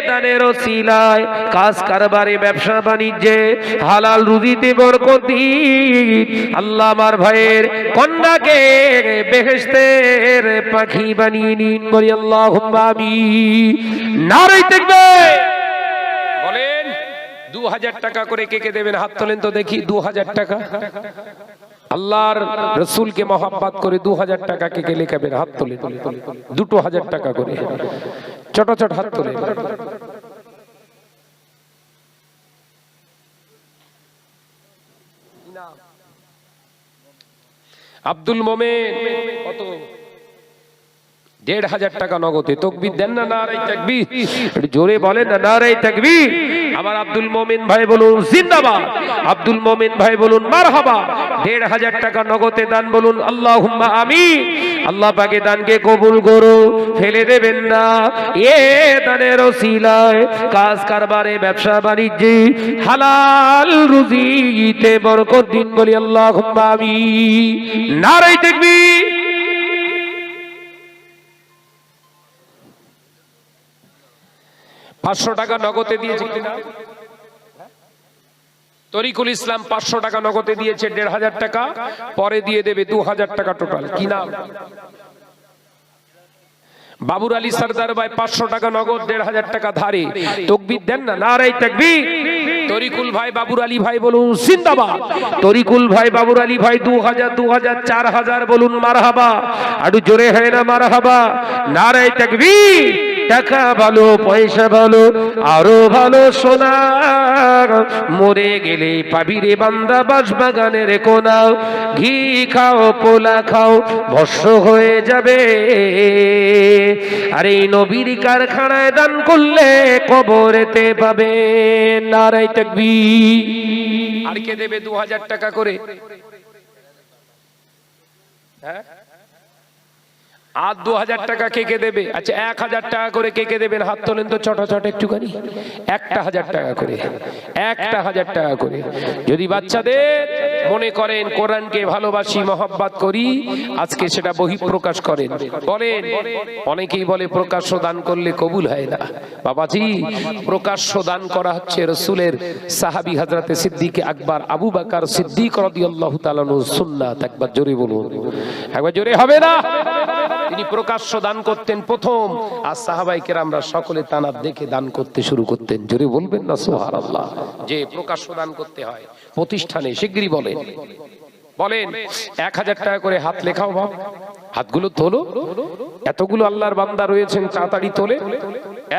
দানের ওসিলায় কাজ কারবারে, ব্যবসা বাণিজ্যে, হালাল রুজিতে বরকত দিন। আল্লাহ আমার ভাইয়ের কন্যাকে বেহেশতের পাখি বানিয়ে নিন, বলি আল্লাহুম্মা আমিন। নারে তাকবীর। 2,000 টাকা করে কে কে দেবেন? হাত তোলেন তো দেখি। 2,000 টাকা। আল্লাহর রসুলকে মহব্বত করে 2,000 টাকা কে কে লিখাবেন? হাত তোলেন। 2,000 টাকা করে ছোট ছোট হাত তোলেন। আব্দুল মোমেন কত? 1,500 টাকা নগদে। তাকবীর দেন না? নারে তাকবীর। জোরে বলেন না নারে তাকবীর। আমার আব্দুল মোমেন ভাই বলুন জিন্দাবাদ, আব্দুল মোমেন ভাই বলুন মারহাবা। 1,500 টাকা নগদে দান, বলুন আল্লাহুম্মা আমিন। আল্লাহ পাকে দানকে কবুল করো, ফেলে দেবেন না। এ দানের ওসিলায় কাজ কারবারে, ব্যবসা বাণিজ্যে, হালাল রুজিতে বরকত দিন, বলি আল্লাহুম্মা আমিন। নারে তাকবীর। $500 টাকা নগদে দিয়েছে কিনা? তরিকুল ইসলাম 500 টাকা নগদে দিয়েছে, 1,500 টাকা পরে দিয়ে দেবে, 2,000 টাকা টোটাল। কি নাম? বাবুর আলী সরদার ভাই 500 টাকা নগদ, 1,500 টাকা ধারে। তাকবীর দেন না? নারে তাকবীর। তরিকুল ভাই, বাবুর আলী ভাই বলুন জিন্দাবাদ। তরিকুল ভাই, বাবুর আলী ভাই 2,000 2,000 4,000 বলুন মারহাবা। আরো জোরে হয় না মারহাবা? নারে তাকবীর। টাকা ভালো, পয়সা ভালো, আরো ভালো সোনা, মরে গেলে পাবি রে বান্দা বাঁশবাগানের কোনা। ঘি খাও, পোলা খাও, ভস্ম হয়ে যাবে। আর এই নবীর কারখানায় দান করলে কবরেতে পাবে। নারে তাকবীর। আর কে দেবে 2,000 টাকা করে? হ্যাঁ, আর 2,000 টাকা কে কে দেবে? আচ্ছা, 1,000 টাকা করে কে কে দেবেন? হাত তোলেন তো ছোট ছোট একটুখানি। 1,000 টাকা করে, 1,000 টাকা করে। যদি বাচ্চাদের মনে করেন কোরআনকে ভালোবাসি, মহব্বত করি, আজকে সেটা বহিঃপ্রকাশ করেন। বলেন, অনেকেই বলে প্রকাশ্য দান করলে কবুল হয় না। বাবাজি, প্রকাশ্য দান করা হচ্ছে রসুলের সাহাবী হযরতে সিদ্দিক আকবর আবু বকর সিদ্দিক রাদিয়াল্লাহু তাআলা আনহুর সুন্নাত। একবার জোরে বলুন, একবার জোরে হবে না? তিনি প্রকাশ্য দান করতেন প্রথম, আর সাহাবায়ে কেরামরা সকলে তানার দেখে দান করতে শুরু করতেন। জোরে বলবেন না সুবহানাল্লাহ? যে প্রকাশ্য দান করতে হয় প্রতিষ্ঠানে, শিগগিরই বলেন। বলেন 1,000 টাকা করে হাত লেখাও বাপ, হাতগুলো তোলো। এতগুলো আল্লাহর বান্দা রয়েছেন, তাড়াতাড়ি তোলে।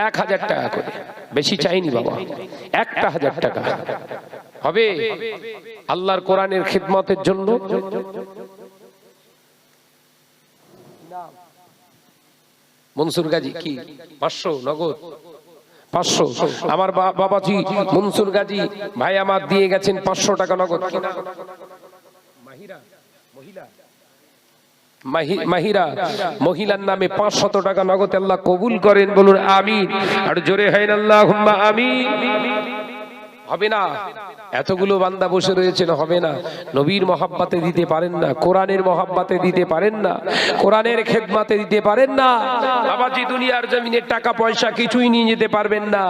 1,000 টাকা করে, বেশি চাইনি বাবা, 1,000 টাকা হবে আল্লাহর কোরআনের খিদমতের জন্য। মনসুর গাজী কি 500 নগদ? 500। আমার বাবাজি মনসুর গাজী ভাই আমার দিয়ে গেছেন 500 টাকা নগদ। মাহিরা মহিলার নামে 500 টাকা নগদ। আল্লাহ কবুল করেন, বলুন আমিন। আর জোরে হয় না আল্লাহুম্মা আমিন। হবে না। এতগুলো বান্দা বসে রয়েছেন, হবে না। নবীর মহাব্বাতে দিতে পারেন না, কোরআনের মহাব্বাতে দিতে পারেন না, কোরআনের খেদমাতে দিতে পারেন না। বাবাজি দুনিয়ার জমিনের টাকা পয়সা কিছুই নিয়ে যেতে পারবেন না,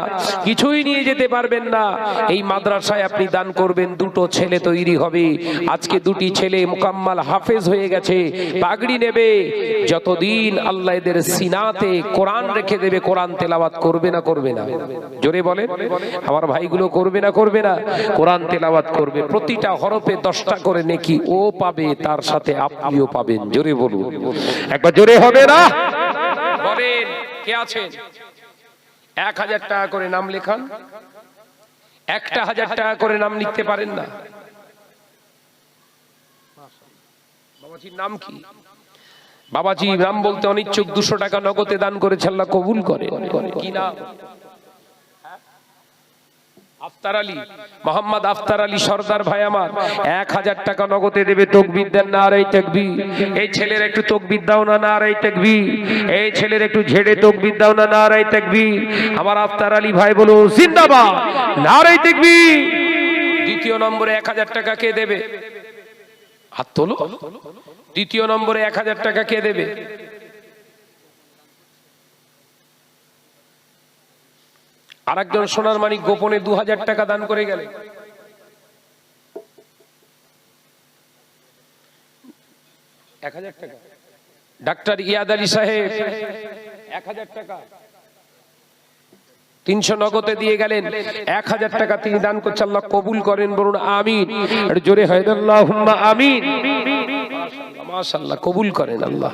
কিছুই নিয়ে যেতে পারবেন না। এই মাদ্রাসায় আপনি দান করবেন, দুটো ছেলে তৈরি হবে। আজকে দুটি ছেলে মুকাম্মাল হাফেজ হয়ে গেছে, পাগড়ি নেবে। যতদিন আল্লাহ এদের সিনাতে কোরআন রেখে দেবে, কোরআন তেলাওয়াত করবে না করবে না? জোরে বলেন। আমার ভাইগুলো করবে না করবে না? কোরআন তেলাওয়াত করবে, প্রতিটা হরফে 10টা করে নেকি ও পাবে, তার সাথে আপনিও পাবেন। জোরে বলুন, একবার জোরে হবে না? বলেন কে আছেন? 1000 টাকা করে নাম লেখান। 1000 টাকা করে নাম লিখতে পারেন না? বাবাজির নাম কি? বাবাজি নাম বলতে অনিচ্ছুক, 200 টাকা নগদে দান করেছে, আল্লাহ কবুল করে। কি নাম? আফতার আলী, মোহাম্মদ আফতার আলী সরদার ভাই আমার 1000 টাকা নগদে দেবে। তাকবীর দেন, নারায়ে তাকবীর। এই ছেলের একটু তাকবীর দাও না, নারায়ে তাকবীর। এই ছেলের একটু ঝেড়ে তাকবীর দাও না, নারায়ে তাকবীর। আমার আফতার আলী ভাই বলো জিন্দাবাদ, নারায়ে তাকবীর। দ্বিতীয় নম্বরে 1000 টাকা কে দেবে? হাত তোলো। দ্বিতীয় নম্বরে 1000 টাকা কে দেবে? আরেকজন সোনার মানিক গোপনে 2000 টাকা দান করে গেলে। ডাক্তার ইয়াদ আলী সাহেব 1000 টাকা 300 নগদে দিয়ে গেলেন। 1000 টাকা তিনি দান করছে, আল্লাহ কবুল করেন, বলুন আমিন। আর জোরে হয় আল্লাহুম্মা আমিন। মাশাআল্লাহ, কবুল করেন আল্লাহ।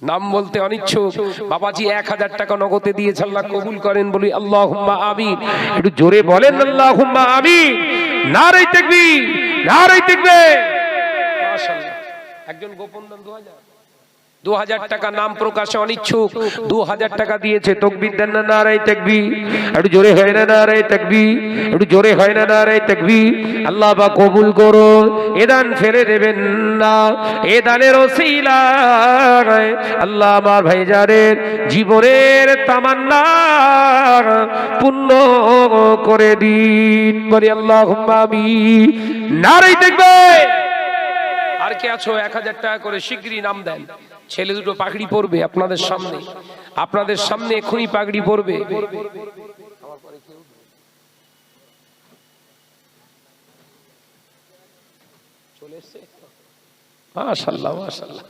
নাম বলতে অনিচ্ছুক বাবাজি 1000 টাকা নগদে দিয়েছে, আল্লাহ কবুল করেন, বলি আল্লাহুম্মা আমিন। একটু জোরে বলেন আল্লাহুম্মা আমিন। নারায়ে তাকবীর, নারায়ে তাকবীর। মাশাআল্লাহ। একজন গোপন দান 2000 টাকা নাম প্রকাশে অনিচ্ছুক, 2000 টাকা দিয়েছে। তাকবীর দেন না, নারায়ে তাকবীর। একটু জোরে হয় না নারায়ে তাকবীর? একটু জোরে হয় না নারায়ে তাকবীর? আল্লাহ বা কবুল করো, এ দান ফেলে দেবেন না। এ দানের ওসিলায় আল্লাহ আমার ভাইজানের জীবনের তামান্না পূর্ণ করে দিন, বলি আল্লাহুম্মা আমিন। নারায়ে তাকবীর। আর কে আছো? 1000 টাকা করে শিগগিরই নাম দেন। ছেলে দুটো পাগড়ি পরবে আপনাদের সামনে, আপনাদের সামনে এখনই পাগড়ি পরবে। মাশাআল্লাহ মাশাআল্লাহ,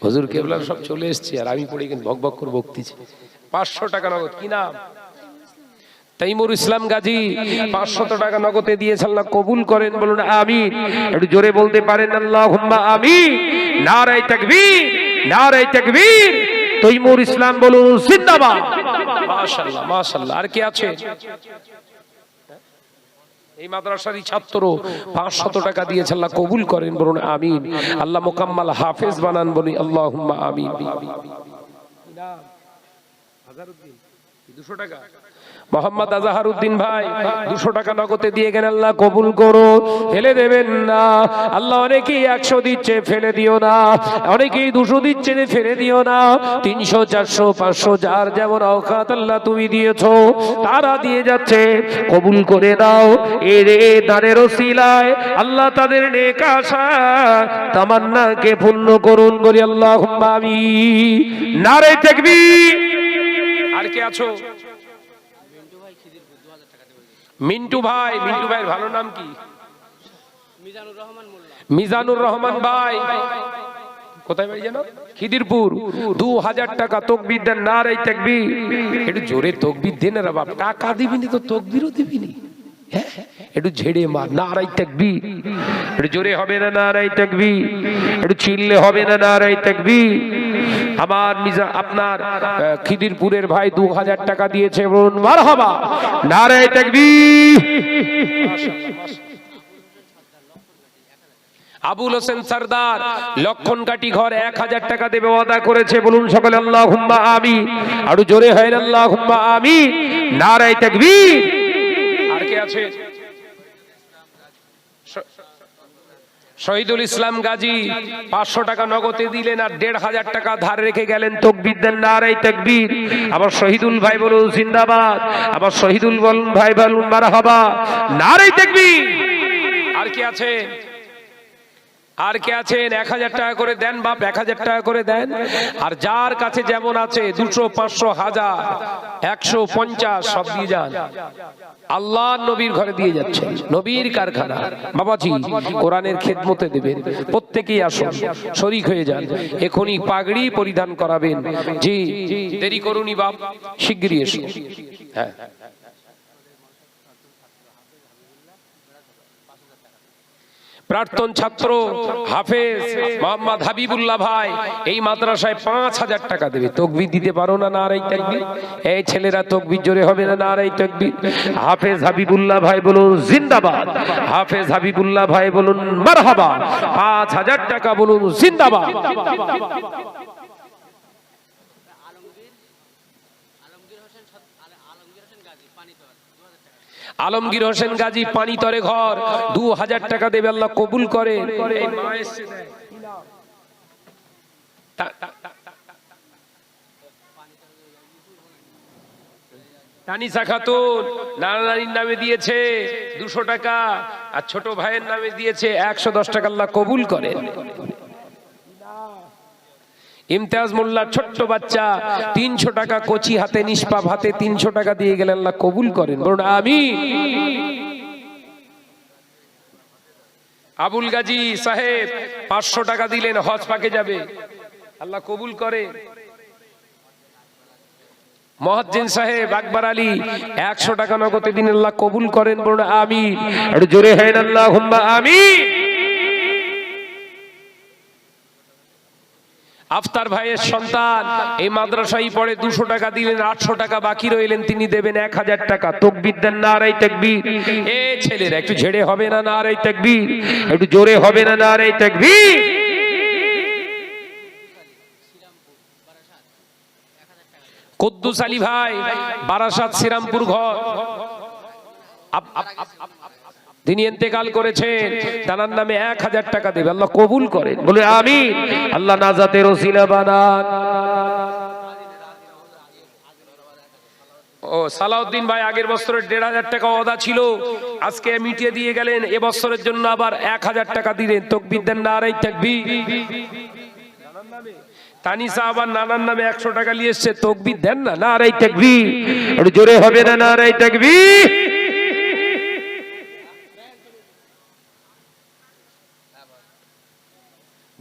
হুজুর কেবলা সব চলে এসেছে, আর আমি পড়ে কিন্তু ভকভক করে বকতেছি। 500 টাকা নগদ। কি নাম? তাইমুর ইসলাম গাজী 500 টাকা নগদে দিয়েছে, আল্লাহ কবুল করেন, বলুন আমিন। একটু জোরে বলতে পারেন আল্লাহুম্মা আমিন। নারায়ে তাকবীর, নারায়ে তাকবীর। তাইমুর ইসলাম বলুন জিন্দাবাদ। মাশাআল্লাহ মাশাআল্লাহ। আর কে আছে? এই মাদ্রাসারই ছাত্র 500 টাকা দিয়েছে, আল্লাহ কবুল করেন, বলুন আমিন। আল্লাহ মুকাম্মাল হাফেজ বানান, বলি আল্লাহুম্মা আমিন। 200 টাকা মোহাম্মদ আজহারউদ্দিন ভাই 200 টাকা নগদে দিয়ে গেলেন, আল্লাহ কবুল করো, ফেলে দেবেন না। আল্লাহ অনেকেই 100 দিচ্ছে, ফেলে দিও না। অনেকেই 200 দিচ্ছে, ফেলে দিও না। 300 400 500 যার যেমন আওকাত আল্লাহ তুমি দিয়েছো, তারা দিয়ে যাচ্ছে, কবুল করে দাও। এর দানের ওসিলায় আল্লাহ তাদের নেক আশা তামান্নাকে পূর্ণ করুন, বলি আল্লাহুম্মা আমিন। নারায়ে তাকবীর। আর কে আছো? মিন্টু ভাই, মিন্টু ভাইয়ের ভালো নাম কি? মিজানুর রহমান ভাই। কোথায় বাড়ি জানো? খিদিরপুর। 2000 টাকা। তাকবীর দেন, নারায়ে তাকবীর। একটু জোরে তাকবীর দেন রে বাপ, টাকা দিবিনি তো তাকবীরও দিবিনি। হ্যাঁ, একটু ঝেড়ে মার, নারায়ে তাকবীর। একটু জোরে হবে না নারায়ে তাকবীর? একটু চিল্লে হবে না নারায়ে তাকবীর? আমার আপনার খিদিরপুরের ভাই 2000 টাকা দিয়েছে, বলুন মারহাবা, নারায়ে তাকবীর। আবুল হোসেন সরদার লক্ষণকাটি ঘর 1000 টাকা দেবে, ওয়াদা করেছে, বলুন সকলে আল্লাহুম্মা আমিন। আরো জোরে হয় আল্লাহুম্মা আমিন। নারায়ে তাকবীর। আর কে আছে? শহীদুল ইসলাম গাজী 500 টাকা নগদে দিলেন আর 1500 টাকা ধার রেখে গেলেন। তাকবীর দেন, নারায়ে তাকবীর। আবার শহীদুল ভাই বলুন জিন্দাবাদ, আবার শহীদুল ভাই বলুন মারহাবা, নারায়ে তাকবীর। আর কি আছে? আর কে আছেন? 1000 টাকা করে দেন বাপ, 1000 টাকা করে দেন। আর যার কাছে যেমন আছে 200, 500, 1000, 150 সব দিয়ে যান। আল্লাহ নবীর ঘরে দিয়ে যাচ্ছে, নবীর কারখানা। বাবাজি কোরআনের খেদমতে দেবেন, প্রত্যেকেই আসুন, শরীক হয়ে যান। এখনই পাগড়ি পরিধান করাবেন। জি, দেরি করুনি বাপ, শিগগিরই এসো। হ্যাঁ, প্রাক্তন ছাত্র হাফেজ মোহাম্মদ হাবিবুল্লাহ ভাই এই মাদ্রাসায় 5000 টাকা দেবে। তাকবীর দিতে পারো না? নারায়ে তাকবীর। এই ছেলেরা তাকবীর জোরে হবে না? নারায়ে তাকবীর। হাফেজ হাবিবুল্লাহ ভাই বলুন জিন্দাবাদ, হাফেজ হাবিবুল্লাহ ভাই বলুন মারহাবা, 5000 টাকা বলুন জিন্দাবাদ। আলমগীর হোসেন গাজী পানিতরে ঘর, 2000 টাকা দেবে, আল্লাহ কবুল করে। তানিসা খাতুন নানা নানির নামে দিয়েছে 200 টাকা, আর ছোট ভাইয়ের নামে দিয়েছে 110 টাকা, আল্লাহ কবুল করে। ইমতিয়াজ মোল্লা ছোট্ট বাচ্চা 300 টাকা কচি হাতে নিষ্পাপ হাতে 300 টাকা দিয়ে গেলেন, আল্লাহ কবুল করেন, বলুন আমিন। আবুল গাজী সাহেব 500 টাকা দিলেন, হজ পাকে যাবে, আল্লাহ কবুল করে। মুয়াজ্জিন সাহেব আকবর আলী 100 টাকা নগদে দিন, আল্লাহ কবুল করেন, বলুন আমিন। একটু জোরে হয় আল্লাহুম্মা আমিন। আফতার ভাইয়ের সন্তান এই মাদ্রাসায় পড়ে, 200 টাকা দিলেন, 800 টাকা বাকি রইলেন, তিনি দেবেন 1000 টাকা। তাকবীর দেন, নারায়ে তাকবীর। এ ছেলেরা একটু ঝেড়ে হবে না? নারায়ে তাকবীর। একটু জোরে হবে না? নারায়ে তাকবীর। কুদ্দুস আলী ভাই বারাসাত শ্রীরামপুর ঘর, তিনি ইন্তেকাল করেছেন, তার নামে 1000 টাকা দেবে, আল্লাহ কবুল করেন, বলে আমিন। আল্লাহ নাজাতের ওসিলা বানান। ও সালাউদ্দিন ভাই আগের বছরের 1500 টাকা ওয়াদা ছিল, আজকে মিটিয়ে দিয়ে গেলেন, এবছরের জন্য আবার 1000 টাকা দিলেন। তাকবীর দেন, নারায়ে তাকবীর। তানিসা আবার নানার নামে 100 টাকা নিয়ে এসেছে, তাকবীর দেন না? নারায়ে তাকবীর। একটু জোরে হবে না? নারায়ে তাকবীর।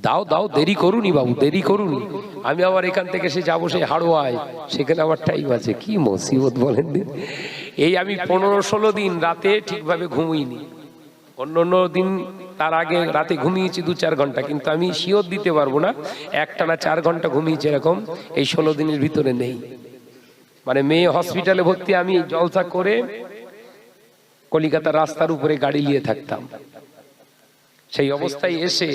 দাও দাও, দেরি করুনি বাবু, দেরি করুনি। আমি আবার এখান থেকে সে যাবো সেই হাড়োয়ায়, সেখানে আবার টাইম আছে। কি মুসিবত বলেন। এই আমি 15-16 দিন রাতে ঠিকভাবে ঘুমিনি। অন্য দিন তার আগে রাতে ঘুমিয়েছি 2-4 ঘন্টা, কিন্তু আমি শিওর দিতে পারবো না একটানা 4 ঘন্টা ঘুমিয়েছি এরকম এই 16 দিনের ভিতরে নেই। মানে মেয়ে হসপিটালে ভর্তি, আমি জলসা করে কলিকাতার রাস্তার উপরে গাড়ি নিয়ে থাকতাম। সেই অবস্থায় এসে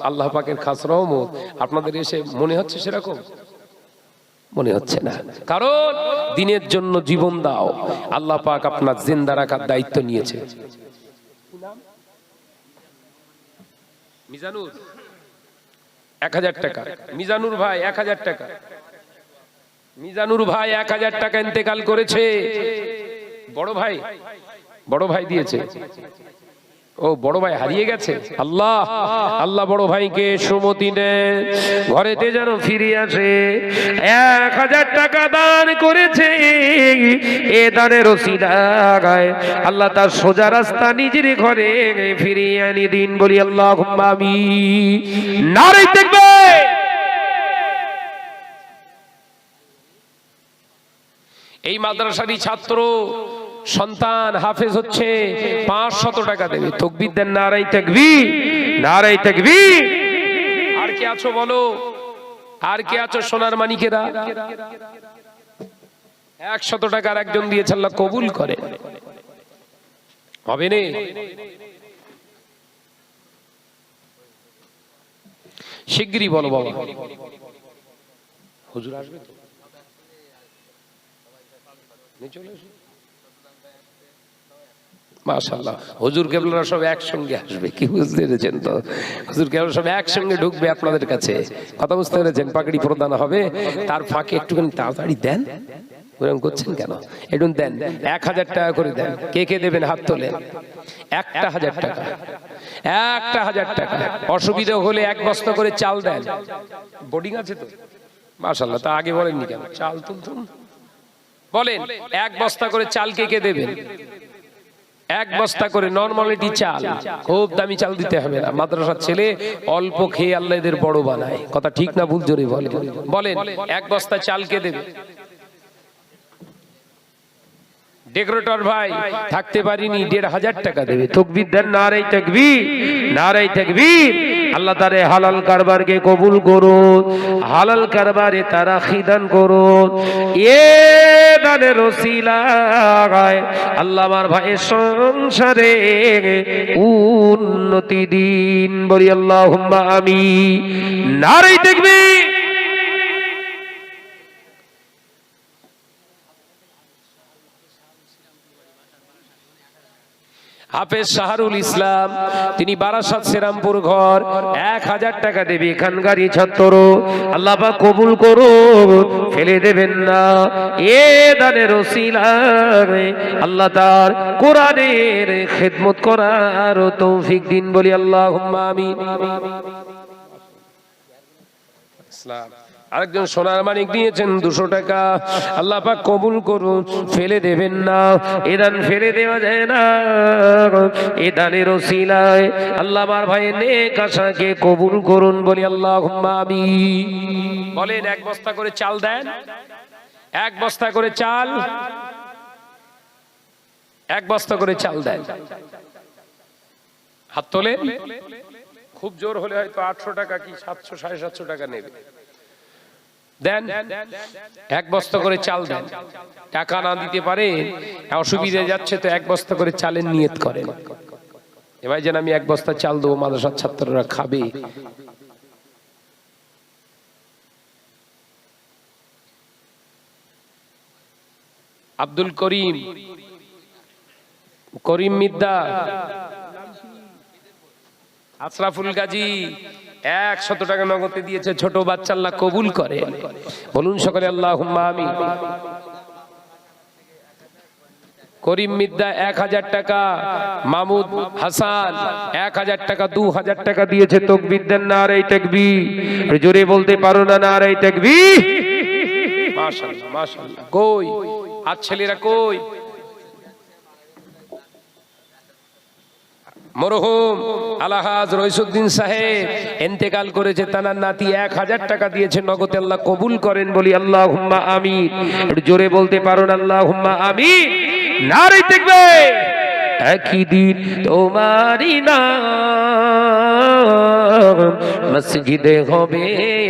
আল্লাহ পাকের খাস রহমত, আপনাদের এসে মনে হচ্ছে সেরকম? মনে হচ্ছে না, কারণ দিনের জন্য জীবন দাও, আল্লাহ পাক আপনার জিন্দা রাখার দায়িত্ব নিয়েছে। মিজানুর 1000 টাকা, মিজানুর ভাই 1000 টাকা, মিজানুর ভাই 1000 টাকা ইন্তেকাল করেছে। বড় ভাই দিয়েছে। ও বড় ভাই হারিয়ে গেছে। আল্লাহ আল্লাহ বড় ভাইকে সুমতি দেন, ঘরেতে যেন ফিরে আসে। 1000 টাকা দান করেছে, এ দানের ওসিলায় আল্লাহ তার সোজা রাস্তা নিজের ঘরে ফিরিয়ে আনি দিন। বলি আল্লাহুম্মা আমিন। নারায়ে তাকবীর। এই মাদ্রাসারই ছাত্র সন্তান হাফেজ হচ্ছে, 500 টাকা দেবে। তাকবীর দেন, নারায়ে তাকবীর, নারায়ে তাকবীর। আর কে আছো বলো? আর কে আছো সোনার মানিকেরা? 100 টাকার একজন দিয়েছে, আল্লাহ কবুল করে। হবে না? শিগগিরই বলো বাবা। হুজুর আসবে তো? চলে এসো। মাশাআল্লাহ, হুজুর কেবলারা সব একসঙ্গে আসবে, কি বুঝতে পেরেছেন তো? হুজুর কেবলা সব একসঙ্গে ঢুকবে আপনাদের কাছে, কথা বুঝতে পেরেছেন? পাগড়ি প্রদান হবে, তার ফাঁকে একটুখানি তাড়াতাড়ি দেন। ওরকম করছেন কেন? একটু দেন, 1000 টাকা করে দেন। কে কে দেবেন হাত তোলেন। 1000 টাকা, 1000 টাকা। অসুবিধা হলে 1 বস্তা করে চাল দেন। বোর্ডিং আছে তো? মাশাআল্লাহ, তা আগে বলেননি কেন? চাল তুলতুন বলেন। 1 বস্তা করে চাল কে কে দেবেন? 1 বস্তা করে নরমালিটি চাল, খুব দামি চাল দিতে হবে না। মাদ্রাসার ছেলে অল্প খেয়ে আল্লাহ এদের বড় বানায়, কথা ঠিক না ভুল? জোরে বলেন। বলেন 1 বস্তা চাল কে দেবে? ডেকোরেটর ভাই থাকতে পারিনি, 1500 টাকা দেবে। তাকবীর দেন, নারে তাকবীর, নারে তাকবীর। আল্লাহ তারে হালাল কারবারকে কবুল করুন, হালাল কারবারে তারা খিদান করুন। এ দানের ওসিলায় আল্লাহ আমার ভাইয়ের সংসারে উন্নতি দিন, বলি আল্লাহুম্মা আমিন। নারে তাকবীর। হাফেজ শাহরুল ইসলাম, তিনি বারাসাত শ্রীরামপুর ঘর, 1000 টাকা দেবে। এখানকার ছাত্র আল্লাহ পাক কবুল করুন, ফেলে দেবেন না। এ দানের ওসিলায় আল্লাহ তার কোরআনের খেদমত করার তৌফিক দিন, বলি আল্লাহুম্মা আমিন। আরেকজন সোনার মানিক দিয়েছেন 200 টাকা, আল্লাহ পাক কবুল করুন, ফেলে দেবেন না। এ দান ফেলে দেওয়া যায় না। এ দানের ওসিলায় আল্লাহ আমার ভাইয়ের নেক আশাকে কবুল করুন, বলি আল্লাহুম্মা আমিন। বলেন 1 বস্তা করে চাল দেন, 1 বস্তা করে চাল, 1 বস্তা করে চাল দেন। হাত তোলেন। খুব জোর হলে হয়তো 800 টাকা কি 700 750 টাকা নেবে। দেন, 1 বস্তা করে চাল দেন। টাকা না দিতে পারে, অসুবিধা যাচ্ছে তো 1 বস্তা করে চালের নিয়ত করেন। এবার যেন আমি 1 বস্তা চাল দেবো, মাদ্রাসার ছাত্ররা খাবে। আব্দুল করিম, করিম মিদ্দা, আশরাফুল গাজী 100 টাকা নগদে দিয়েছে। ছোট বাচ্চা আল্লাহ কবুল করে, বলুন সকলে আল্লাহুম্মা আমিন। করিম মিদ্দা 1000 টাকা, মাহমুদ হাসান 1000 টাকা, 2000 টাকা দিয়েছে। তাকবীর দেন, নারে তাকবীর। জোরে বলতে পারো না, নারে তাকবীর। মাশাআল্লাহ, মাশাআল্লাহ। কই আর ছেলেরা কই? মরহুম আলহাজ রইসুদ্দিন সাহেব ইন্তেকাল করেছে, তার নাতি 1000 টাকা দিয়েছে নগদে, আল্লাহ কবুল করেন, বলি আল্লাহুম্মা আমিন। একটু জোরে বলতে পারো না, আল্লাহুম্মা আমিন। নারে তাকবীর। একই দিন তোমারই নাম মসজিদে হবে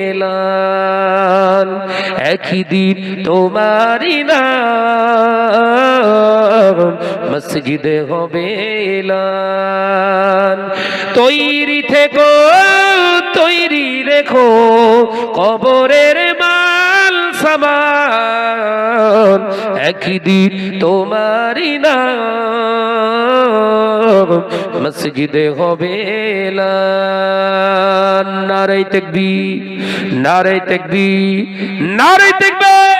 এলান, একই দিন তোমারই নাম মসজিদে হবে এলান। তৈরি থেকো, তৈরি রেখো কবরের মাল সামান, একই দিন তোমারই নাম মসজিদে হবে এলান। নারে তাকবীর, নারে তাকবীর, নারে তাকবীর।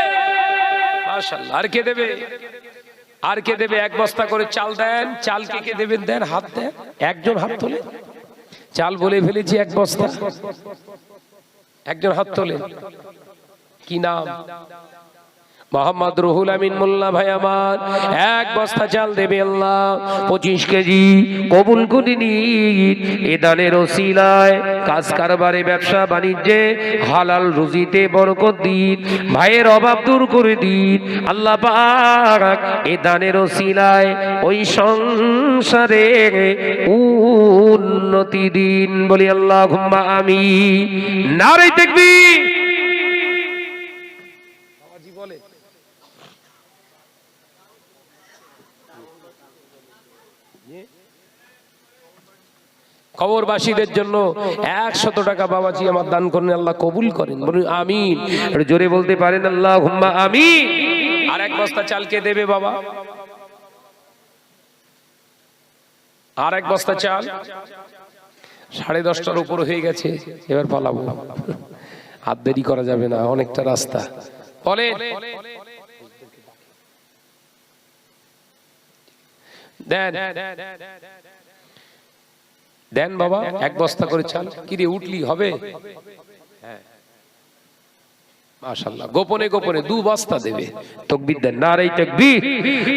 মাশাআল্লাহ। আর কে দেবে? আর কে দেবে? 1 বস্তা করে চাল দেন। চাল কে কে দেবেন? দেন, হাত দেন। একজন হাত তোলে। চাল বলে ফেলেছি 1 বস্তা। একজন হাত তোলে। কি নাম? মোহাম্মদ রুহুল আমিন মোল্লা ভাই আমার 1 বস্তা চাল দেবে। আল্লাহ 25 কেজি কবুল করে নিন। এ দানের ওসিলায় কাজ কারবারে, ব্যবসা বাণিজ্যে, হালাল রুজিতে বরকত দিন, ভাইয়ের অভাব দূর করে দিন আল্লাহ পাক। এ দানের ওসিলায় ওই সংসারে উন্নতি দিন, বলি আল্লাহুম্মা আমিন। নারে তাকবীর। বলে কবরবাসীদের জন্য 100 টাকা বাবাজি আমার দান করেন, আল্লাহ কবুল করেন, বলুন আমিন। জোরে বলতে পারেন আল্লাহুম্মা আমিন। আর 1 বস্তা চাল কে দেবে বাবা? আর এক বস্তা চাল। 10:30টার উপর হয়ে গেছে, এবার পালাবো, হাত দেরি করা যাবে না, অনেকটা রাস্তা। বলে দেন দেন বাবা, এক বস্তা করে চাল। কি রে উঠলি হবে? মাশাআল্লাহ, গোপনে গোপনে 2 বস্তা দেবে। তাকবীর দেন, নারে তাকবীর।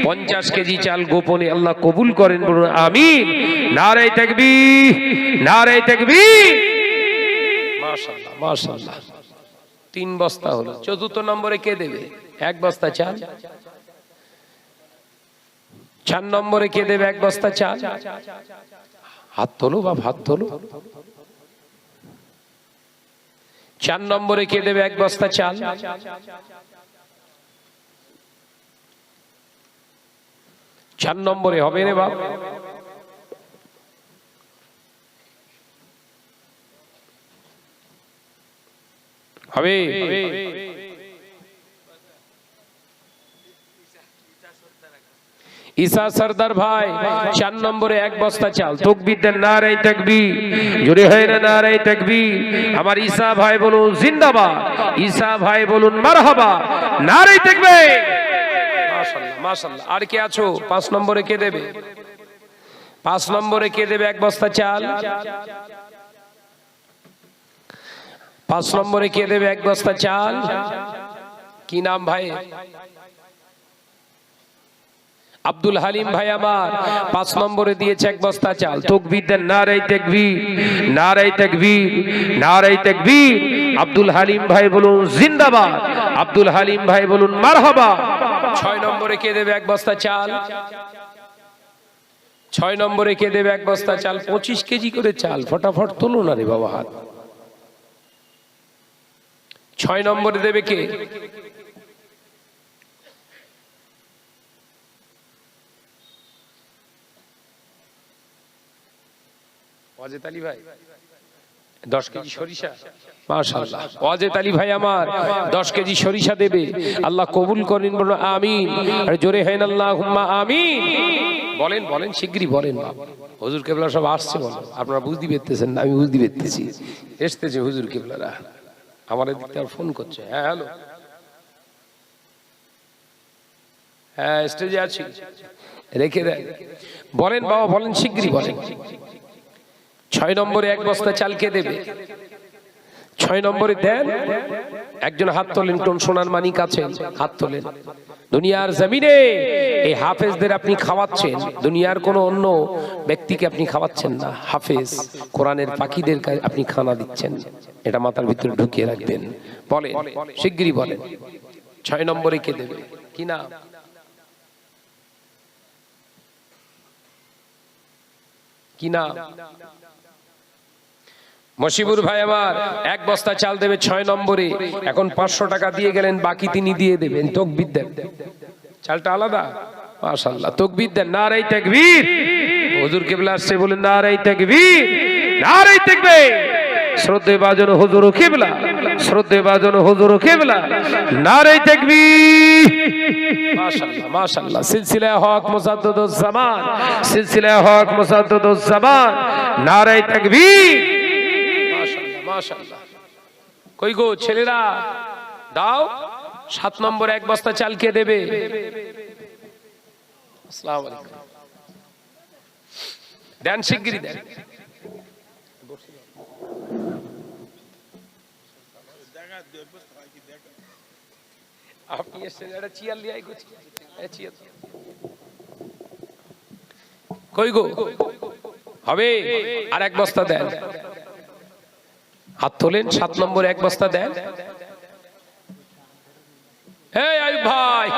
50 কেজি চাল গোপনে আল্লাহ কবুল করেন, বলুন আমিন। নারে তাকবীর, নারে তাকবীর। মাশাআল্লাহ মাশাআল্লাহ, 3 বস্তা হলো। চতুর্থ নম্বরে কে দেবে? 1 বস্তা চাল। 4 নম্বরে কে দেবে 1 বস্তা চাল? হাত তোলো বাপ, হাত তোলো। 4 নম্বরে কে দেবে 1 বস্তা চাল? 4 নম্বরে হবে রে বাপ। হবে। ঈসা সরদার ভাই 4 নম্বরে 1 বস্তা চাল। তাকবীর দেন, নারে তাকবীর। জোরে হয় না নারে তাকবীর? আমার ঈসা ভাই বলুন জিন্দাবাদ, ঈসা ভাই বলুন মারহাবা, নারে তাকবীর। মাশাআল্লাহ মাশাআল্লাহ। আর কে আছো? 5 নম্বরে কে দেবে? 5 নম্বরে কে দেবে 1 বস্তা চাল? 5 নম্বরে কে দেবে 1 বস্তা চাল? কি নাম ভাই? আব্দুল হালিম ভাই আমার 5 নম্বরে দিয়েছে 1 বস্তা চাল। তাকবীর দেন, নারে তাকবীর, নারে তাকবীর, নারে তাকবীর। আব্দুল হালিম ভাই বলুন জিন্দাবাদ, আব্দুল হালিম ভাই বলুন মারহাবা। 6 নম্বরে কে দেবে 1 বস্তা চাল? 6 নম্বরে কে দেবে 1 বস্তা চাল? 25 কেজি করে চাল। ফটাফট তোলো না রে বাবা হাত। 6 নম্বরে দেবে কে? ওয়াজেদ আলী ভাই 10 কেজি সরিষা। মাশাআল্লাহ, ওয়াজেদ আলী ভাই আমার 10 কেজি সরিষা দেবে। আল্লাহ কবুল করেন, বলুন আমিন। আর জোরে হেন আল্লাহুম্মা আমিন। বলেন বলেন, শিগগিরই বলেন। হুজুর কেবলা সব আসছে, বলেন। আপনারা বুঝতে পেরেছেন না? আমি বুঝতে পেরেছি। এসতেছে হুজুর কেবলারা, আমাদের দিক থেকে ফোন করছে। হ্যাঁ হ্যালো, হ্যাঁ স্টেজে আছি, রেখে দেন। বলেন বাবা বলেন, শিগগিরই বলেন। 6 নম্বরে 1 বস্তা চাল কে দেবে? 6 নম্বরে দেন। একজন হাত তোলেন, কোন সোনার মানিক আছেন? হাত তোলেন। দুনিয়ার জমিনে এই হাফেজদের আপনি খাওয়াচ্ছেন, দুনিয়ার কোন অন্য ব্যক্তিকে আপনি খাওয়াচ্ছেন না। হাফেজ কোরআনের পাখিদের আপনি খানা দিচ্ছেন, এটা মাথার ভিতরে ঢুকিয়ে রাখবেন। বলেন শিগগিরই বলেন, 6 নম্বরে কে দেবে? কি না? কি না? মশিবুর ভাই আমার 1 বস্তা চাল দেবে 6 নম্বরে। এখন 500 টাকা দিয়ে গেলেন, বাকি তিনি দিয়ে দেবেন। তাকবীর দেন, চালটা আলাদা। মাশাআল্লাহ, তাকবীর দেন, নারে তাকবীর। হুজুর কিবলা আসছে, বলেন নারে তাকবীর, নারে তাকবীর। শ্রদ্ধেয় বাজন হুজুর কিবলা, শ্রদ্ধেয় বাজন হুজুর কিবলা, নারে তাকবীর। মাশাআল্লাহ মাশাআল্লাহ। সিলসিলা হক মুসাদ্দাদুজ জামান, সিলসিলা হক মুসাদ্দাদুজ জামান, নারে তাকবীর। মাশাআল্লাহ। কই গো ছেলেরা, দাও। 7 নম্বরে 1 বস্তা চাল কে দেবে? আসসালামু আলাইকুম। দেন শিগগিরই দেন। আপনি এসে একটা চেয়ার লিয়ে আই গো, চেয়ার। কই গো হবে? আর 1 বস্তা দেন। হাত তোলেন। 7 নম্বরে 1 বস্তা দেন। এই আইয়ুব ভাই,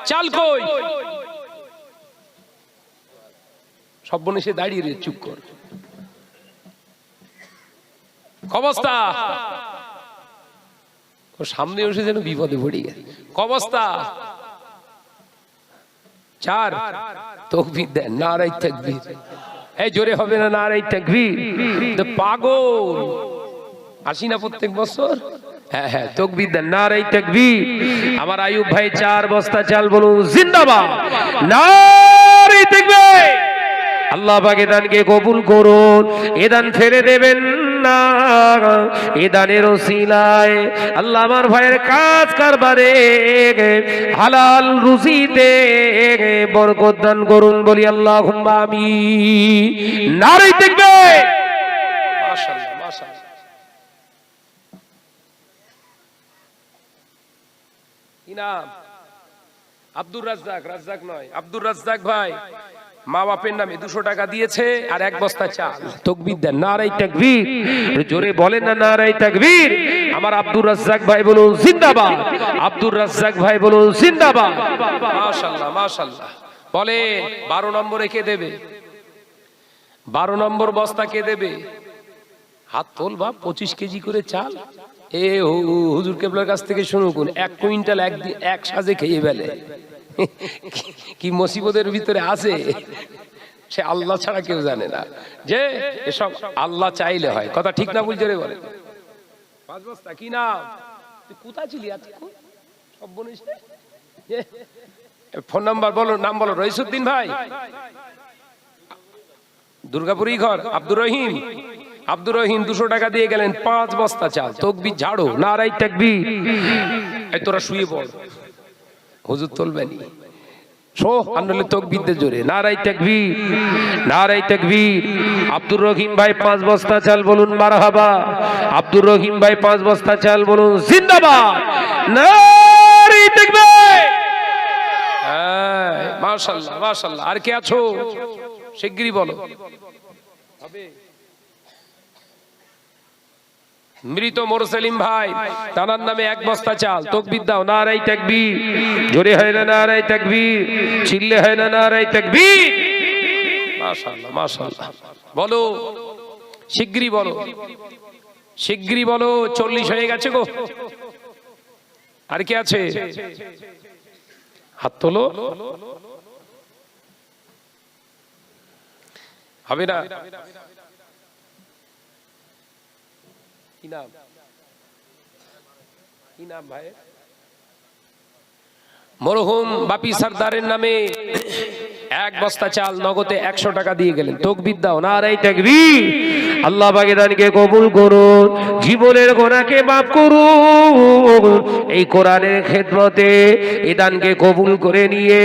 চাল কই? সব বোন এসে দাঁড়িয়ে রে, চুপ কর। কবস্তা ও সামনে এসে যেন বিপদে পড়ে গেছে। কবস্তা 4। তাকবীর দেন, নারে তাকবীর। এই জোরে হবে না নারে তাকবীর? তো পাগল আসি না প্রত্যেক বছর? হ্যাঁ হ্যাঁ, তাকবীর দেন, নারে তাকবীর। আমার আইয়ুব ভাই 4 বস্তা চাল, বলুন জিন্দাবাদ, নারে তাকবীর। আল্লাহ পাক এ দানকে কবুল করুন, এ দান ফেলে দেবেন না। এ দানের ওসিলায় আল্লাহ আমার ভাইয়ের কাজ কারবারে হালাল রুজিতে বরকত দান করুন, বলি আল্লাহুম্মা আমিন। নারে তাকবীর। মাশাআল্লাহ মাশাআল্লাহ। কি নাম? আব্দুর রাজ্জাক। রাজ্জাক নয়, আব্দুর রাজ্জাক ভাই মা বাপের নামে 200 টাকা দিয়েছে আর এক বস্তা চাল। তাকবীর দেন, নারে তাকবীর। জোরে বলেন না নারে তাকবীর। আমার আব্দুর রাজ্জাক ভাই বলুন জিন্দাবাদ। আব্দুর রাজ্জাক ভাই বলুন জিন্দাবাদ। মাশাআল্লাহ মাশাআল্লাহ। বলে 12 নম্বরে কে দেবে? 12 নম্বর বস্তা কে দেবে? হাত তোল বাপ। 25 কেজি করে চাল। এ হুজুর কেবলার কাছ থেকে শুনুন, 1 কুইন্টাল এক সাজে খেয়ে ফেলে। কি মুসিবতের ভিতরে আছে সে আল্লাহ ছাড়া কেউ জানে না। যে এসব আল্লাহ চাইলে হয়। কথা ঠিক না ভুল জোরে বলেন। 5 বস্তা। কি নাম? তুই কোথায় ছিলি এতক্ষণ? সব বলিস না। ফোন নাম্বার বলো, নাম বলো। রইসুদ্দিন ভাই, দুর্গাপুরি ঘর। আব্দুর রহিম। আব্দুর রহিম 200 টাকা দিয়ে গেলেন 5 বস্তা চাল। তাকবীর ঝাড়ো, নারে তাকবীর। এই তোরা শুয়ে পড়, হুজুর তুলবেনি। শো আনলে তাকবীর দে জোরে, নারে তাকবীর, নারে তাকবীর। আব্দুর রহিম ভাই 5 বস্তা চাল, বলুন মারহাবা। আব্দুর রহিম ভাই 5 বস্তা চাল, বলুন জিন্দাবাদ, নারে তাকবীর। হ্যাঁ মাশাআল্লাহ মাশাআল্লাহ। আর কে আছো? শিগগিরই বলো। হবে মৃত মোরসেলিম ভাই, তানার নামে 1 বস্তা চাল। তাকবীর দাও, নারে তাকবীর। জোরে হয় না নারে তাকবীর? চিল্লে হয় না নারে তাকবীর? মাশাআল্লাহ মাশাআল্লাহ। বলো শিগগিরই বলো, শিগগিরই বলো। 40 হয়ে গেছে গো। আর কে আছে? হাত তোলো। হবে না? কি নাম? কি নাম ভাই? মরহুম বাপি সরদারের নামে 1 বস্তা চাল নগদে 100 টাকা দিয়ে গেলেন। তাকবীর দাও, নারে তাকবীর। আল্লাহ পাক এ দানকে কবুল করুন, জীবনের গুনাহকে maaf করুন। এই কোরআনের খেদমতে এ দানকে কবুল করে নিয়ে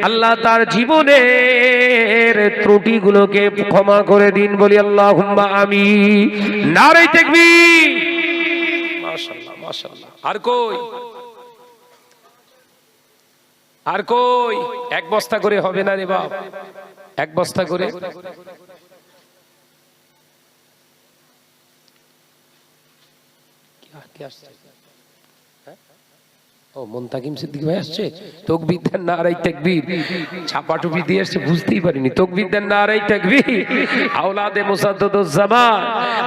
আল্লাহ তার জীবনের ত্রুটিগুলোকে ক্ষমা করে দিন, বলি আল্লাহুম্মা আমিন। নারে তাকবীর। মাশাআল্লাহ মাশাআল্লাহ। আর কই? আর কই? 1 বস্তা করে হবে না রে বাপ? 1 বস্তা করে। কি আসছে? ও মুনতাকিম সিদ্দিকী ভাই আসছে। তাকবীর দেন, নারে তাকবীর। ছাপা টুপি দিয়ে আসছে, বুঝতেই পারিনি। তাকবীর দেন, নারে তাকবীর। আওলাদে মুসাদ্দদুজ জামান,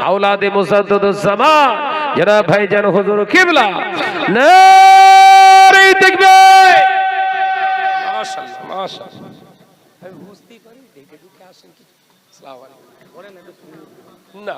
আওলাদে মুসাদ্দদুজ জামান জনাব ভাইজান হুজুর কিবলা, নারে তাকবীর। মাশাআল্লাহ মাশাআল্লাহ। আমি বুঝতেই পারি দেখে ঢুকে আসেন কি। আসসালামু আলাইকুম। না